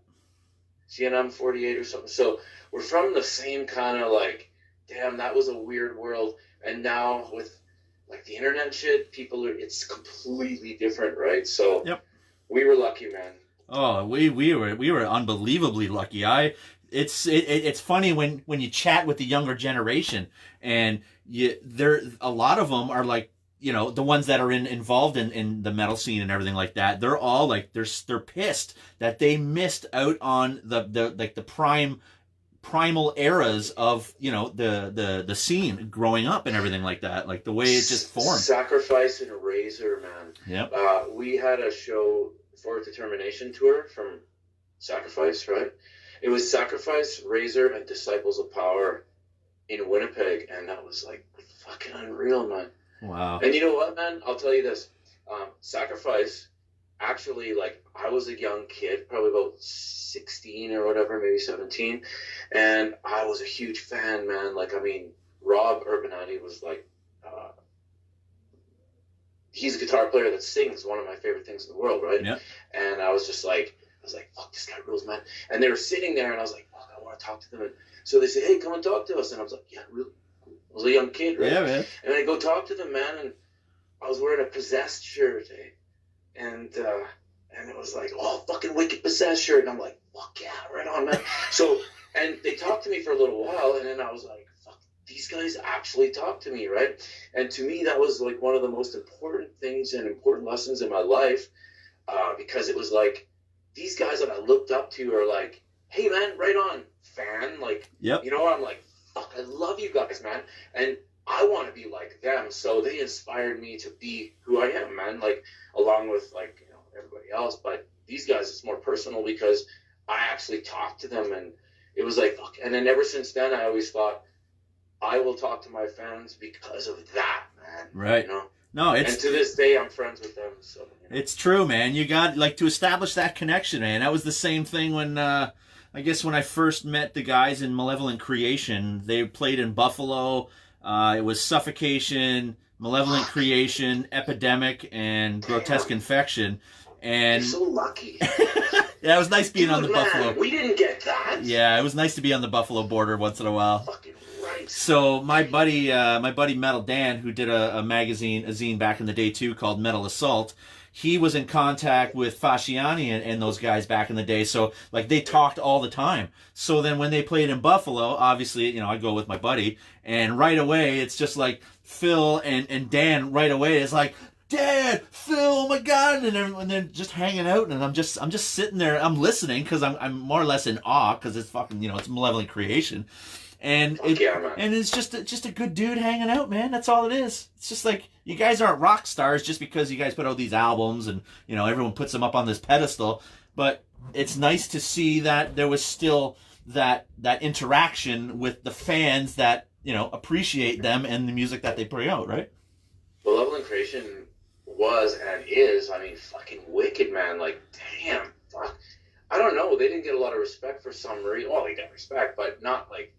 See, and I'm 48 or something. So we're from the same kind of, like, damn, that was a weird world. And now with, like, the internet shit, it's completely different, right? So we were lucky, man. Oh, we were unbelievably lucky. It's funny when you chat with the younger generation, and a lot of them are like, the ones that are involved in the metal scene and everything like that. They're all like, they're pissed that they missed out on the primal eras of the scene growing up and everything like that, like the way it just formed. Sacrifice and Razor, man. Yep. We had a show, For Determination tour from Sacrifice, right? It was Sacrifice, Razor, and Disciples of Power in Winnipeg, and that was like fucking unreal, man. Wow. And you know what, man? I'll tell you this. Sacrifice, actually, like, I was a young kid, probably about 16 or whatever, maybe 17, and I was a huge fan, man. Like, I mean, Rob Urbanati was like, he's a guitar player that sings, one of my favorite things in the world, right? Yeah. And I was like, fuck, this guy rules, man. And they were sitting there, and I was like, fuck, I want to talk to them. And so they said, hey, come and talk to us. And I was like, yeah, really? I was a young kid, right? Yeah, man. And I go talk to them, man, and I was wearing a Possessed shirt, and it was like, oh, fucking Wicked Possessed shirt, and I'm like, fuck yeah, right on, man. So, and they talked to me for a little while, and then I was like, fuck, these guys actually talk to me, right? And to me, that was like one of the most important things and important lessons in my life, because it was like, these guys that I looked up to are like, hey, man, right on, fan, like, Yep. you know, I'm like, fuck, I love you guys, man, and I want to be like them. So they inspired me to be who I am, man, like, along with, like, you know, everybody else. But these guys, it's more personal because I actually talked to them, and it was like, fuck. And then ever since then, I always thought, I will talk to my fans because of that, man. Right. You know? No, it's... And to this day, I'm friends with them. So, you know. It's true, man. You got, like, to establish that connection, man. That was the same thing when, I guess when I first met the guys in Malevolent Creation. They played in Buffalo. It was Suffocation, Malevolent Creation, Epidemic, and Grotesque Infection. And you're so lucky. yeah, it was nice being on the man, Buffalo. We didn't get that. Yeah, it was nice to be on the Buffalo border once in a while. Fucking right. So my buddy Metal Dan, who did a zine back in the day too, called Metal Assault, he was in contact with Fasciani and those guys back in the day. So like they talked all the time. So then when they played in Buffalo, obviously, you know, I go with my buddy, and right away it's just like Phil and Dan right away is like, Dad, Phil, oh my God, and then just hanging out, and I'm just sitting there, I'm listening because I'm more or less in awe because it's fucking, you know, it's Malevolent Creation. And it's just a good dude hanging out, man. That's all it is. It's just like, you guys aren't rock stars just because you guys put out these albums and, you know, everyone puts them up on this pedestal. But it's nice to see that there was still that interaction with the fans that, you know, appreciate them and the music that they bring out, right? Malevolent Creation was and is, I mean, fucking wicked, man. Like, damn, fuck. I don't know. They didn't get a lot of respect for some reason. Well, they got respect, but not like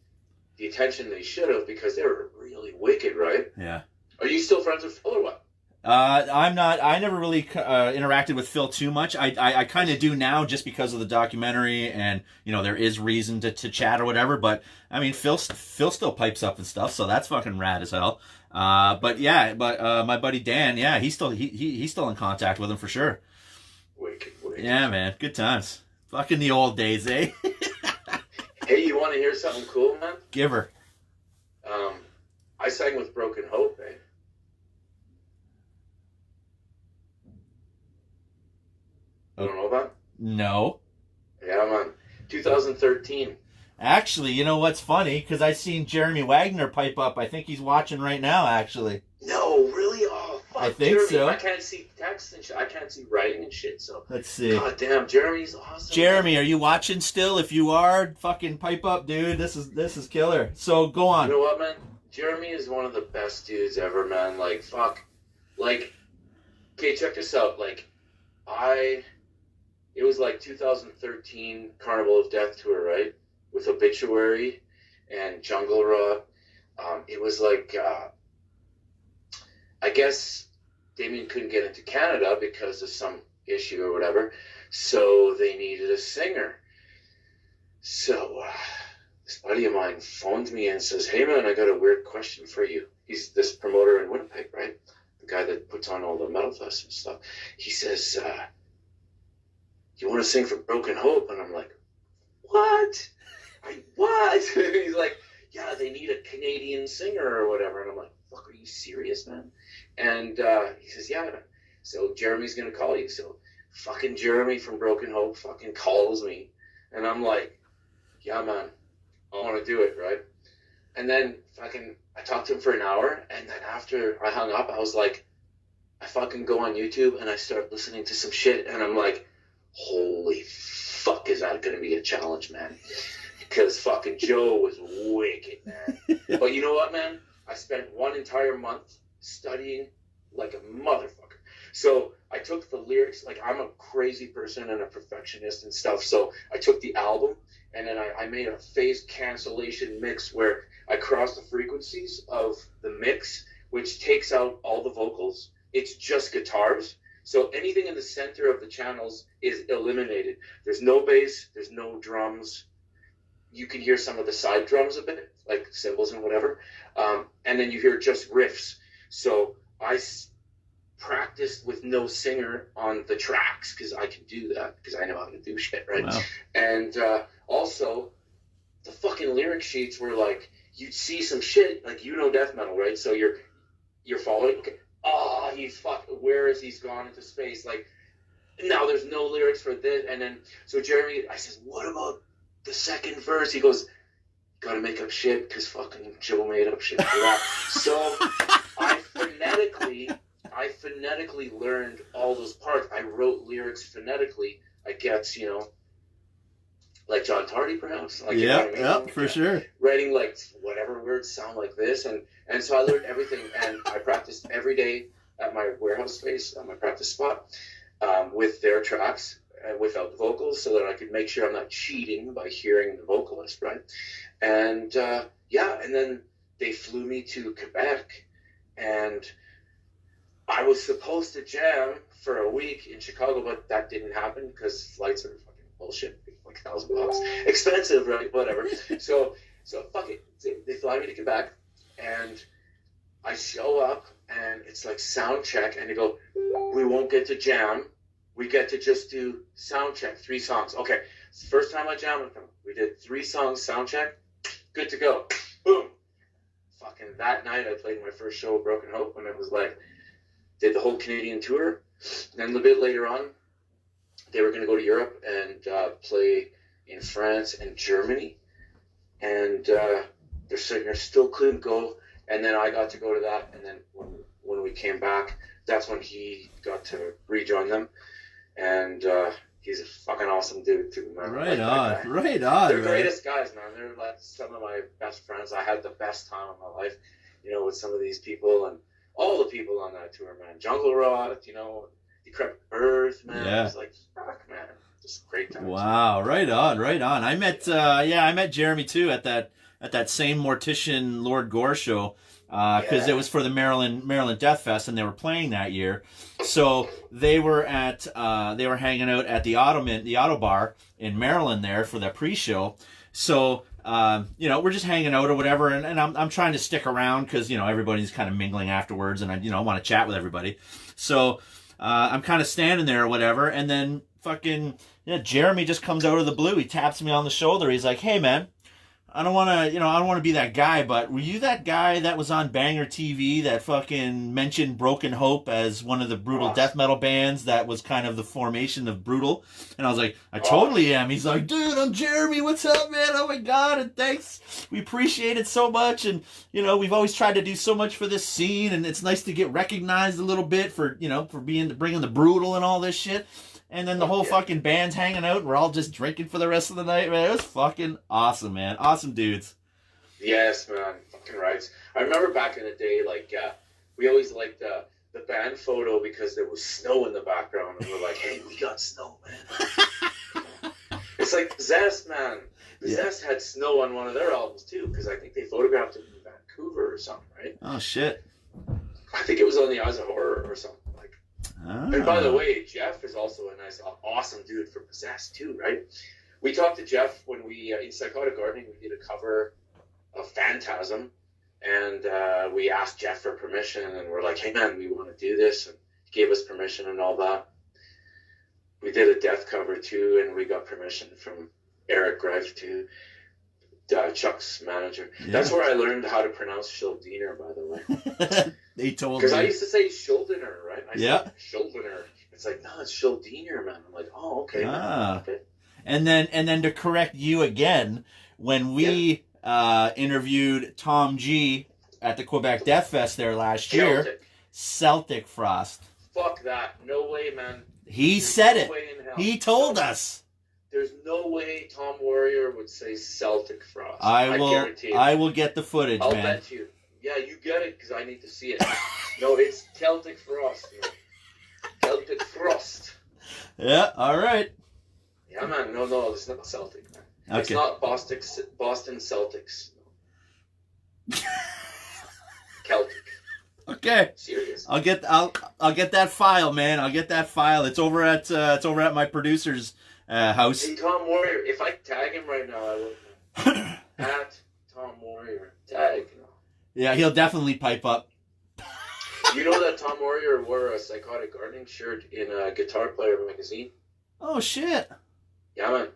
the attention they should have, because they were really wicked, right? Yeah. Are you still friends with Phil or what? I'm not. I never really interacted with Phil too much. I kind of do now just because of the documentary, and you know there is reason to chat or whatever. But I mean, Phil still pipes up and stuff, so that's fucking rad as hell. But my buddy Dan, yeah, he's still in contact with him for sure. Wicked. Yeah, man, good times. Fucking the old days, eh? Hey, you want to hear something cool, man? Give her. I sang with Broken Hope, eh? You don't know that? No. Yeah, man. 2013. Actually, you know what's funny? Because I seen Jeremy Wagner pipe up. I think he's watching right now, actually. No, really? Oh, fuck. I think Jeremy, so. I can't see text and shit. I can't see writing and shit, so. Let's see. God damn, Jeremy's awesome. Jeremy, are you watching still? If you are, fucking pipe up, dude. This is killer. So, go on. You know what, man? Jeremy is one of the best dudes ever, man. Like, fuck. Like, okay, check this out. Like, it was like 2013 Carnival of Death tour, right? With Obituary and Jungle Rot. It was like, I guess Damien couldn't get into Canada because of some issue or whatever, so they needed a singer. So this buddy of mine phoned me and says, hey man, I got a weird question for you. He's this promoter in Winnipeg, right? The guy that puts on all the metal fests and stuff. He says, you want to sing for Broken Hope? And I'm like, what? What? And he's like, yeah, they need a Canadian singer or whatever. And I'm like, fuck, are you serious, man? And he says, yeah. So Jeremy's going to call you. So fucking Jeremy from Broken Hope fucking calls me. And I'm like, yeah, man, I want to do it, right? And then I talked to him for an hour. And then after I hung up, I was like, I fucking go on YouTube and I start listening to some shit. And I'm like, holy fuck, is that going to be a challenge, man? Because fucking Joe was wicked, man. But you know what, man? I spent one entire month studying like a motherfucker. So I took the lyrics, like I'm a crazy person and a perfectionist and stuff. So I took the album and then I made a phase cancellation mix where I crossed the frequencies of the mix, which takes out all the vocals. It's just guitars. So anything in the center of the channels is eliminated. There's no bass, there's no drums. You can hear some of the side drums a bit, like cymbals and whatever. And then you hear just riffs. So I practiced with no singer on the tracks because I can do that because I know how to do shit, right? Wow. And also, the fucking lyric sheets were like, you'd see some shit, like, death metal, right? So you're following, okay, oh, where is he's gone into space? Like, now there's no lyrics for this. And then, so Jeremy, I says, what about the second verse? He goes, gotta make up shit because fucking Joe made up shit for that. So I phonetically learned all those parts. I wrote lyrics phonetically, I guess, like John Tardy, perhaps. Like, you know what I mean? Yeah, for sure. Writing, like, whatever words sound like this. And so I learned everything, and I practiced every day at my warehouse space, at my practice spot, with their tracks, without the vocals, so that I could make sure I'm not cheating by hearing the vocalist, right? And, and then they flew me to Quebec, and I was supposed to jam for a week in Chicago, but that didn't happen because flights are fucking bullshit, like $1,000, expensive, right? Whatever. So fuck it. They fly me to Quebec, and I show up, and it's like sound check, and they go, we won't get to jam. We get to just do sound check, 3 songs. Okay, it's the first time I jammed with them. We did 3 songs, sound check, good to go. Boom. Fucking that night, I played my first show of Broken Hope, and it was like, did the whole Canadian tour. And then a bit later on, they were going to go to Europe and play in France and Germany. And their singer still couldn't go. And then I got to go to that. And then when we came back, that's when he got to rejoin them. And he's a fucking awesome dude, too, man. Right on. Right on. They're the greatest guys, man. They're like some of my best friends. I had the best time of my life, with some of these people. And all the people on that tour, man. Jungle Rot, Decrepit Earth, man. Yeah. It was like, fuck, man. Just great times. Wow, right on, right on. I met Jeremy too at that same Mortician Lord Gore show, because it was for the Maryland Death Fest, and they were playing that year. So they were hanging out at the Auto Bar in Maryland there for the pre-show. So we're just hanging out or whatever, and I'm trying to stick around because everybody's kind of mingling afterwards, and I want to chat with everybody. So I'm kind of standing there or whatever, and then fucking Jeremy just comes out of the blue. He taps me on the shoulder. He's like, "Hey, man, I don't want to be that guy, but were you that guy that was on Banger TV that fucking mentioned Broken Hope as one of the brutal death metal bands that was kind of the formation of Brutal?" And I was like, "I totally am." He's like, "Dude, I'm Jeremy. What's up, man? Oh my God, and thanks. We appreciate it so much. And, we've always tried to do so much for this scene, and it's nice to get recognized a little bit for bringing the Brutal and all this shit." And then the whole fucking band's hanging out. We're all just drinking for the rest of the night, man. It was fucking awesome, man. Awesome dudes. Yes, man. Fucking right. I remember back in the day, like, we always liked the band photo because there was snow in the background. And we're like, hey, we got snow, man. It's like Possessed, man. Possessed had snow on one of their albums, too, because I think they photographed it in Vancouver or something, right? Oh, shit. I think it was on the Eyes of Horror or something. And by the way, Jeff is also a nice, awesome dude for Possessed too, right? We talked to Jeff when we, in Psychotic Gardening, we did a cover of Phantasm, and we asked Jeff for permission, and we're like, hey man, we want to do this, and he gave us permission and all that. We did a death cover too, and we got permission from Eric Greif too, Chuck's manager. Yeah. That's where I learned how to pronounce Schildiner, by the way. They told me. Because I used to say Schildiner, right? I said Schildiner. It's like, no, it's Schildiner, man. I'm like, oh, okay. Okay. And then to correct you again, when we interviewed Tom G at the Quebec Death Fest there last year, Celtic Frost. Fuck that. No way, man. He said it. He told us. There's no way Tom Warrior would say Celtic Frost. I guarantee it. I will get the footage, I'll man. bet you. Yeah, you get it because I need to see it. No, it's Celtic Frost. Man. Celtic Frost. Yeah, all right. Yeah, man. No, it's not Celtic, man. Okay. It's not Boston Celtics. No. Celtic. Okay. Serious. I'll get that file, man. I'll get that file. It's over at my producer's house. Hey, Tom Warrior. If I tag him right now, I will. At Tom Warrior. Tag. Yeah, he'll definitely pipe up. You know that Tom Warrior wore a Psychotic Gardening shirt in a Guitar Player magazine? Oh shit. Yeah, man.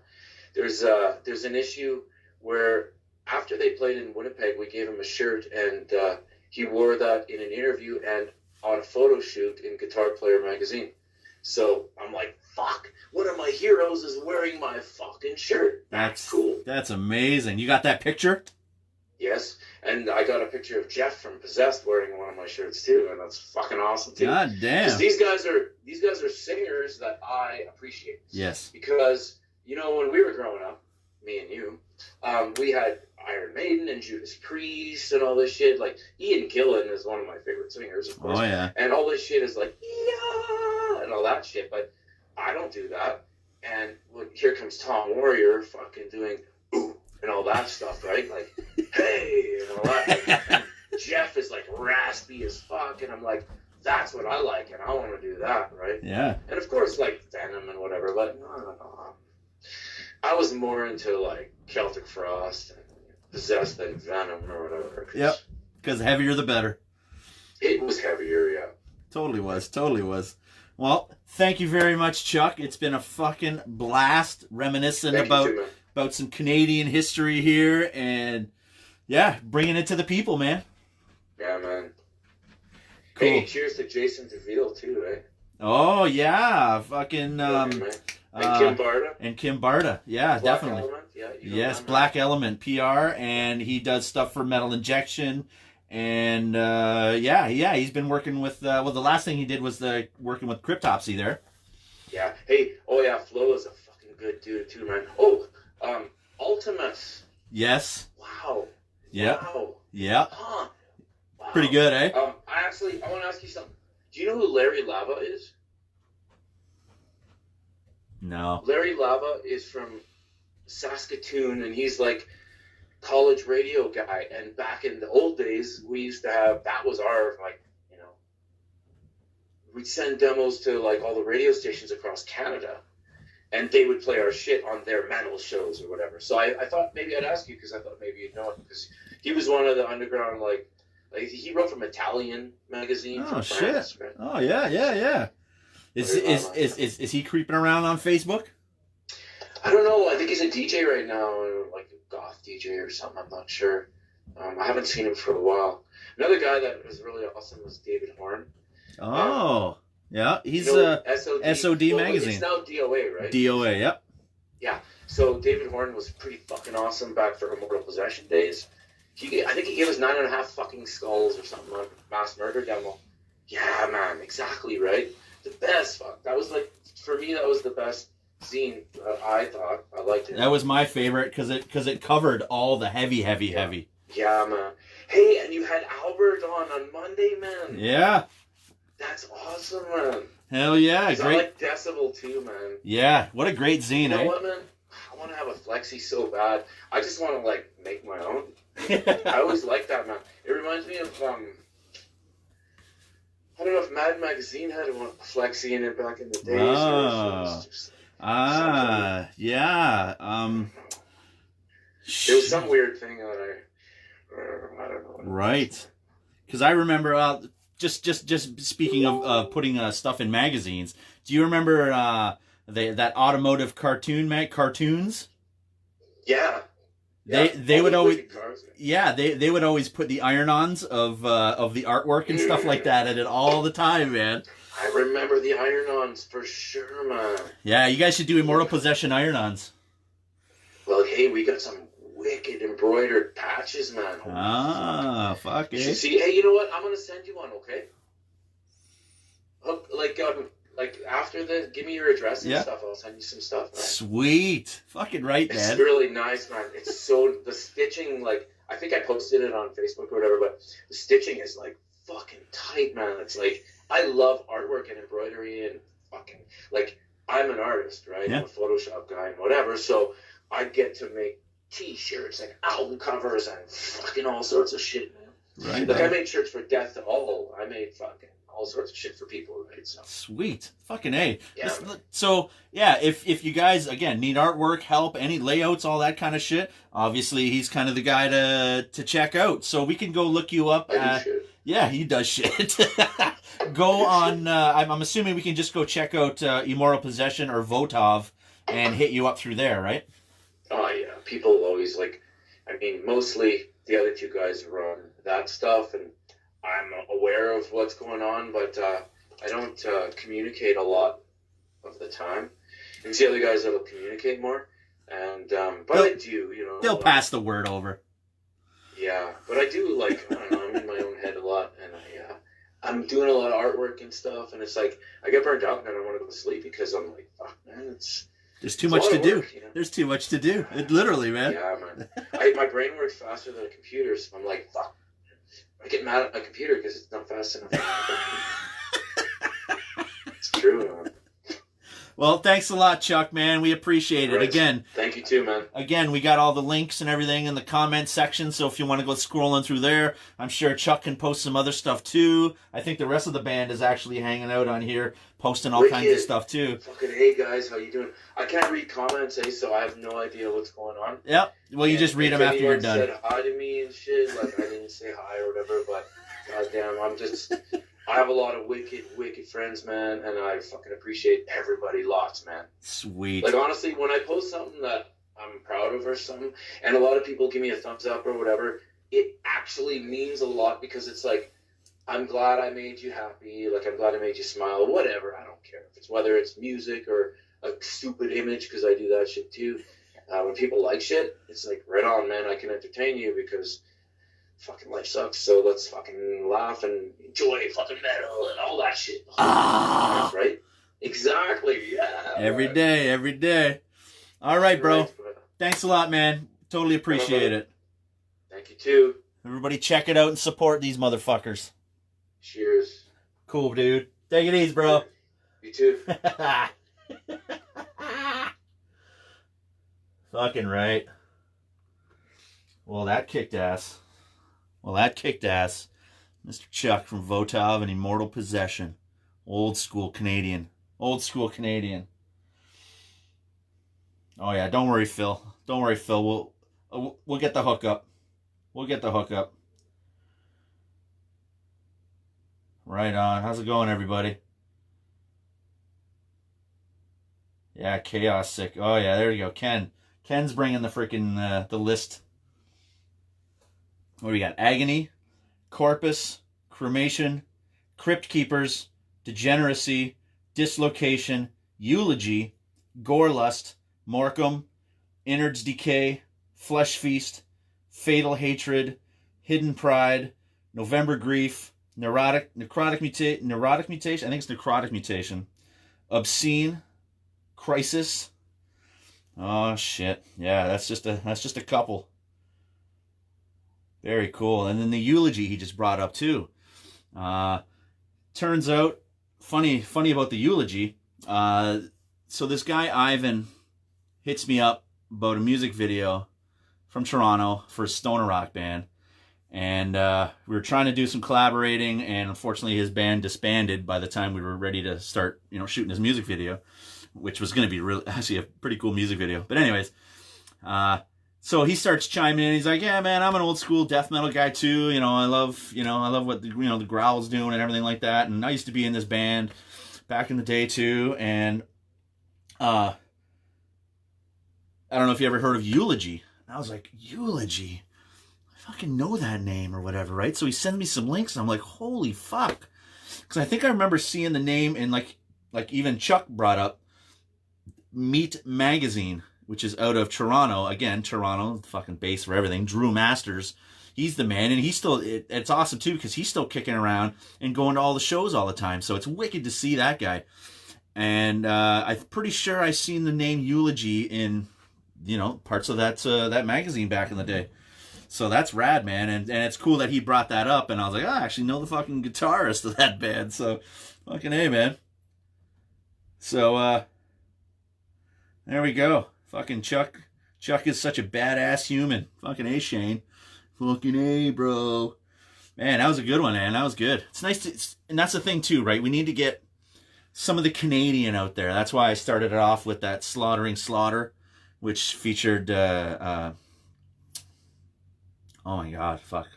There's an issue where after they played in Winnipeg, we gave him a shirt, and he wore that in an interview and on a photo shoot in Guitar Player magazine. So I'm like, fuck, one of my heroes is wearing my fucking shirt. That's cool. That's amazing. You got that picture? Yes, and I got a picture of Jeff from Possessed wearing one of my shirts too, and that's fucking awesome too. God damn. Because these guys are singers that I appreciate. Yes. Because, you know, when we were growing up, me and you, we had Iron Maiden and Judas Priest and all this shit. Like, Ian Gillan is one of my favorite singers, of course. Oh, yeah. And all this shit is like, yeah, and all that shit. But I don't do that. And here comes Tom Warrior fucking doing ooh and all that stuff, right? Like, hey, and all that. And Jeff is like raspy as fuck. And I'm like, that's what I like. And I want to do that, right? Yeah. And of course, like Venom and whatever. But no. I was more into like Celtic Frost and Possessed than Venom or whatever. Yep. Because heavier the better. It was heavier, yeah. Totally was. Well, thank you very much, Chuck. It's been a fucking blast reminiscing about some Canadian history here and, yeah, bringing it to the people, man. Yeah, man. Cool. Hey, cheers to Jason DeVille, too, eh? Oh, yeah. Fucking... and Kim Barta. Yeah, Black definitely. Element. Yeah, yes, Black Element PR, and he does stuff for Metal Injection. And he's been working with the last thing he did was working with Cryptopsy there. Yeah. Hey, oh yeah, Flo is a fucking good dude too, man. Oh, Ultimus. Yes. Wow. Yeah. Wow. Yeah. Huh. Wow. Pretty good, eh? I want to ask you something. Do you know who Larry Lava is? No. Larry Lava is from Saskatoon, and he's like college radio guy. And back in the old days, we used to have, that was our, like, you know, we'd send demos to like all the radio stations across Canada, and they would play our shit on their metal shows or whatever. So I thought maybe I'd ask you, because I thought maybe you'd know him, because he was one of the underground, like he wrote from Italian magazine. Oh, from shit. France, right? Oh, yeah. Is he creeping around on Facebook? I don't know. I think he's a DJ right now, like a goth DJ or something. I'm not sure. I haven't seen him for a while. Another guy that was really awesome was David Horn. Oh, yeah. He's SOD magazine. It's now DOA, right? DOA, yep. Yeah. So David Horn was pretty fucking awesome back for Immortal Possession days. I think he gave us 9.5 fucking skulls or something on Mass Murder demo. Yeah, man. Exactly, right? The best, fuck. That was like, for me, that was the best zine. I thought. I liked it. That was my favorite because it covered all the heavy. Yeah, man. Hey, and you had Albert on Monday, man. Yeah. That's awesome, man. Hell yeah, great. I like Decibel too, man. Yeah, what a great zine, you know what, man? I want to have a flexi so bad. I just want to like make my own. I always like that, man. It reminds me of I don't know if Mad Magazine had a flexi in it back in the days. Yeah. It was some weird thing that I don't know. Right. Because I remember, just speaking of putting stuff in magazines, do you remember that automotive cartoons? Yeah. They would always they would always put the iron-ons of the artwork and stuff like that in it all the time, man. I remember the iron-ons for sure, man. Yeah, you guys should do Immortal Possession iron-ons. Well, hey, we got some wicked embroidered patches, man. Fuck it. See, hey, you know what? I'm gonna send you one, okay? Like after the, give me your address and stuff. I'll send you some stuff. Man. Sweet, fucking right, man. It's really nice, man. It's so, the stitching, like, I think I posted it on Facebook or whatever, but the stitching is like fucking tight, man. It's like, I love artwork and embroidery and fucking, like, I'm an artist, right? Yeah. I'm a Photoshop guy and whatever, so I get to make t-shirts and album covers and fucking all sorts of shit, man. Right. Like, I made shirts for Death to All. I made fucking all sorts of shit for people, right? So. Sweet. Fucking A. Yeah. So, yeah, if you guys, again, need artwork, help, any layouts, all that kind of shit, obviously he's kind of the guy to check out. So we can go look you up Yeah, he does shit. Go on, I'm assuming we can just go check out Immortal Possession or VOTOV and hit you up through there, right? Oh yeah, people always like. I mean, mostly the other two guys run that stuff, and I'm aware of what's going on, but I don't communicate a lot of the time. It's the other guys that'll communicate more, and but I do, you know. They'll pass the word over. Yeah, but I do like. I don't know. I'm in my own head a lot, and I'm doing a lot of artwork and stuff, and it's like I get burnt out and I don't want to go to sleep because I'm like, fuck, man, there's too much to do. Work, you know? There's too much to do. It literally, man. Yeah, man. My brain works faster than a computer, so I'm like, fuck. I get mad at my computer because it's not fast enough. It's true, man. Well, thanks a lot, Chuck, man. We appreciate it. Right. Again. Thank you too, man. Again, we got all the links and everything in the comment section, so if you want to go scrolling through there, I'm sure Chuck can post some other stuff too. I think the rest of the band is actually hanging out on here, posting all kinds of stuff too. Fucking hey guys, how you doing? I can't read comments, so I have no idea what's going on. Yep. Well, you just read them after you're done. Said hi to me and shit, like I didn't say hi or whatever, but goddamn, I have a lot of wicked friends, man, and I fucking appreciate everybody lots, man. Sweet. Like, honestly, when I post something that I'm proud of or something, and a lot of people give me a thumbs up or whatever, it actually means a lot because it's like, I'm glad I made you happy, like, I'm glad I made you smile, whatever, I don't care. Whether it's music or a stupid image, because I do that shit too. When people like shit, it's like, right on, man, I can entertain you because fucking life sucks, so let's fucking laugh and enjoy fucking metal and all that shit. Ah, right? Exactly, yeah. Every day. All right, bro. Thanks a lot, man. Totally appreciate it. Thank you, too. Everybody check it out and support these motherfuckers. Cheers. Cool, dude. Take it easy, bro. You too. Fucking right. Well, that kicked ass. Mr. Chuck from VOTOV and Immortal Possession. Old school Canadian. Oh yeah, don't worry, Phil. We'll get the hookup. Right on. How's it going, everybody? Yeah, Chaos Sick. Oh yeah, there you go. Ken's bringing the freaking the list. What do we got? Agony, Corpus, Cremation, Crypt Keepers, Degeneracy, Dislocation, Eulogy, Gorelust, Morecambe, Innards Decay, Flesh Feast, Fatal Hatred, Hidden Pride, November Grief, Neurotic Mutation, I think it's Necrotic Mutation, Obscene, Crisis. Oh shit. Yeah, that's just a couple. Very cool. And then the Eulogy he just brought up too. Turns out, funny about the Eulogy. So this guy Ivan hits me up about a music video from Toronto for a stoner rock band, and we were trying to do some collaborating, and unfortunately his band disbanded by the time we were ready to start, shooting his music video, which was going to be actually a pretty cool music video. But anyways, so he starts chiming in. He's like, "Yeah, man, I'm an old school death metal guy too. I love what the Growl's doing and everything like that. And I used to be in this band back in the day too. And I don't know if you ever heard of Eulogy." And I was like, "Eulogy? I fucking know that name or whatever, right?" So he sends me some links, and I'm like, "Holy fuck!" Because I think I remember seeing the name in like even Chuck brought up Meat Magazine, which is out of Toronto. Again, Toronto, the fucking base for everything. Drew Masters, he's the man, and he's still, it's awesome too, because he's still kicking around and going to all the shows all the time. So it's wicked to see that guy. And I'm pretty sure I seen the name Eulogy in, parts of that magazine back in the day. So that's rad, man. And it's cool that he brought that up, and I was like, I actually know the fucking guitarist of that band. So fucking A, man. So there we go. Fucking Chuck is such a badass human. Fucking A, Shane. Fucking A, bro. Man, that was a good one, man. That was good. It's nice and that's the thing too, right? We need to get some of the Canadian out there. That's why I started it off with that Slaughtering Slaughter, which featured oh my god, fuck.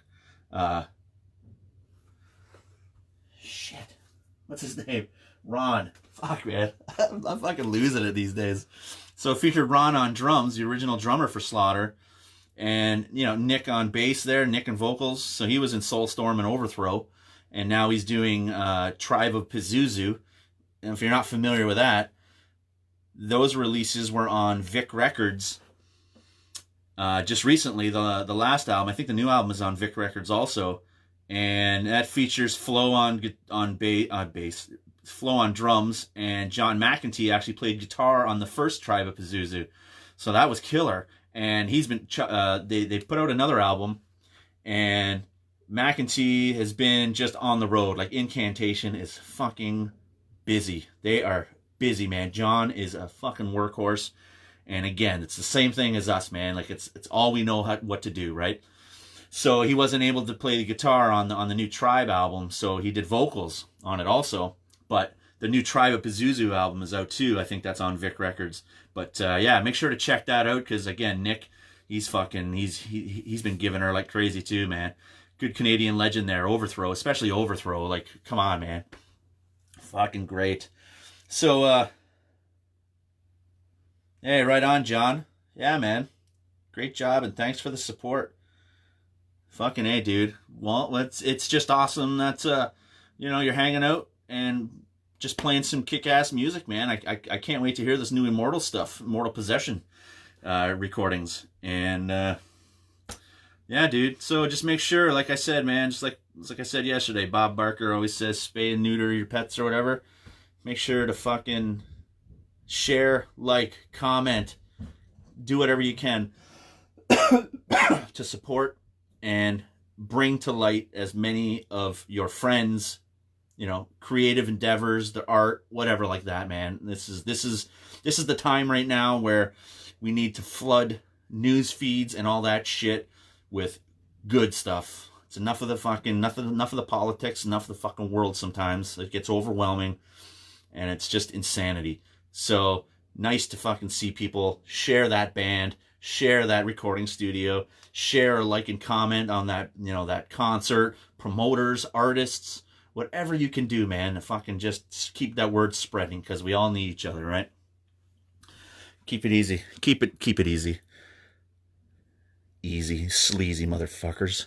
shit. What's his name? Ron. Fuck, man. I'm fucking losing it these days. So it featured Ron on drums, the original drummer for Slaughter. And, you know, Nick on bass there, Nick and vocals. So he was in Soulstorm and Overthrow. And now he's doing Tribe of Pazuzu. And if you're not familiar with that, those releases were on Vic Records just recently. The last album, I think the new album is on Vic Records also. And that features Flo on bass, Flo on drums, and John McEntee actually played guitar on the first Tribe of Pazuzu. So that was killer. And he's been they put out another album, and McEntee has been just on the road. Like, Incantation is fucking busy. They are busy, man. John is a fucking workhorse. And again, it's the same thing as us, man. Like, it's all we know what to do, right? So he wasn't able to play the guitar on the new Tribe album, so he did vocals on it also. But the new Tribe of Pazuzu album is out too. I think that's on Vic Records. But yeah, make sure to check that out, because again, Nick, he's been giving her like crazy too, man. Good Canadian legend there. Overthrow, especially Overthrow. Like, come on, man. Fucking great. So, hey, right on, John. Yeah, man. Great job, and thanks for the support. Fucking A, dude. Well, it's just awesome that, you know, you're hanging out and just playing some kick-ass music, man. I can't wait to hear this new Immortal stuff, Immortal Possession recordings. And, yeah, dude. So just make sure, like I said, man, just like I said yesterday, Bob Barker always says spay and neuter your pets or whatever. Make sure to fucking share, like, comment, do whatever you can to support and bring to light as many of your friends, you know, creative endeavors, the art, whatever like that, man. This is the time right now where we need to flood news feeds and all that shit with good stuff. It's enough of the fucking enough of the politics, enough of the fucking world sometimes. It gets overwhelming and it's just insanity. So nice to fucking see people share that band, share that recording studio, share, like, and comment on that, you know, that concert, promoters, artists, whatever you can do, man, to fucking just keep that word spreading, because we all need each other, right? Keep it easy. Keep it easy. Easy, sleazy motherfuckers.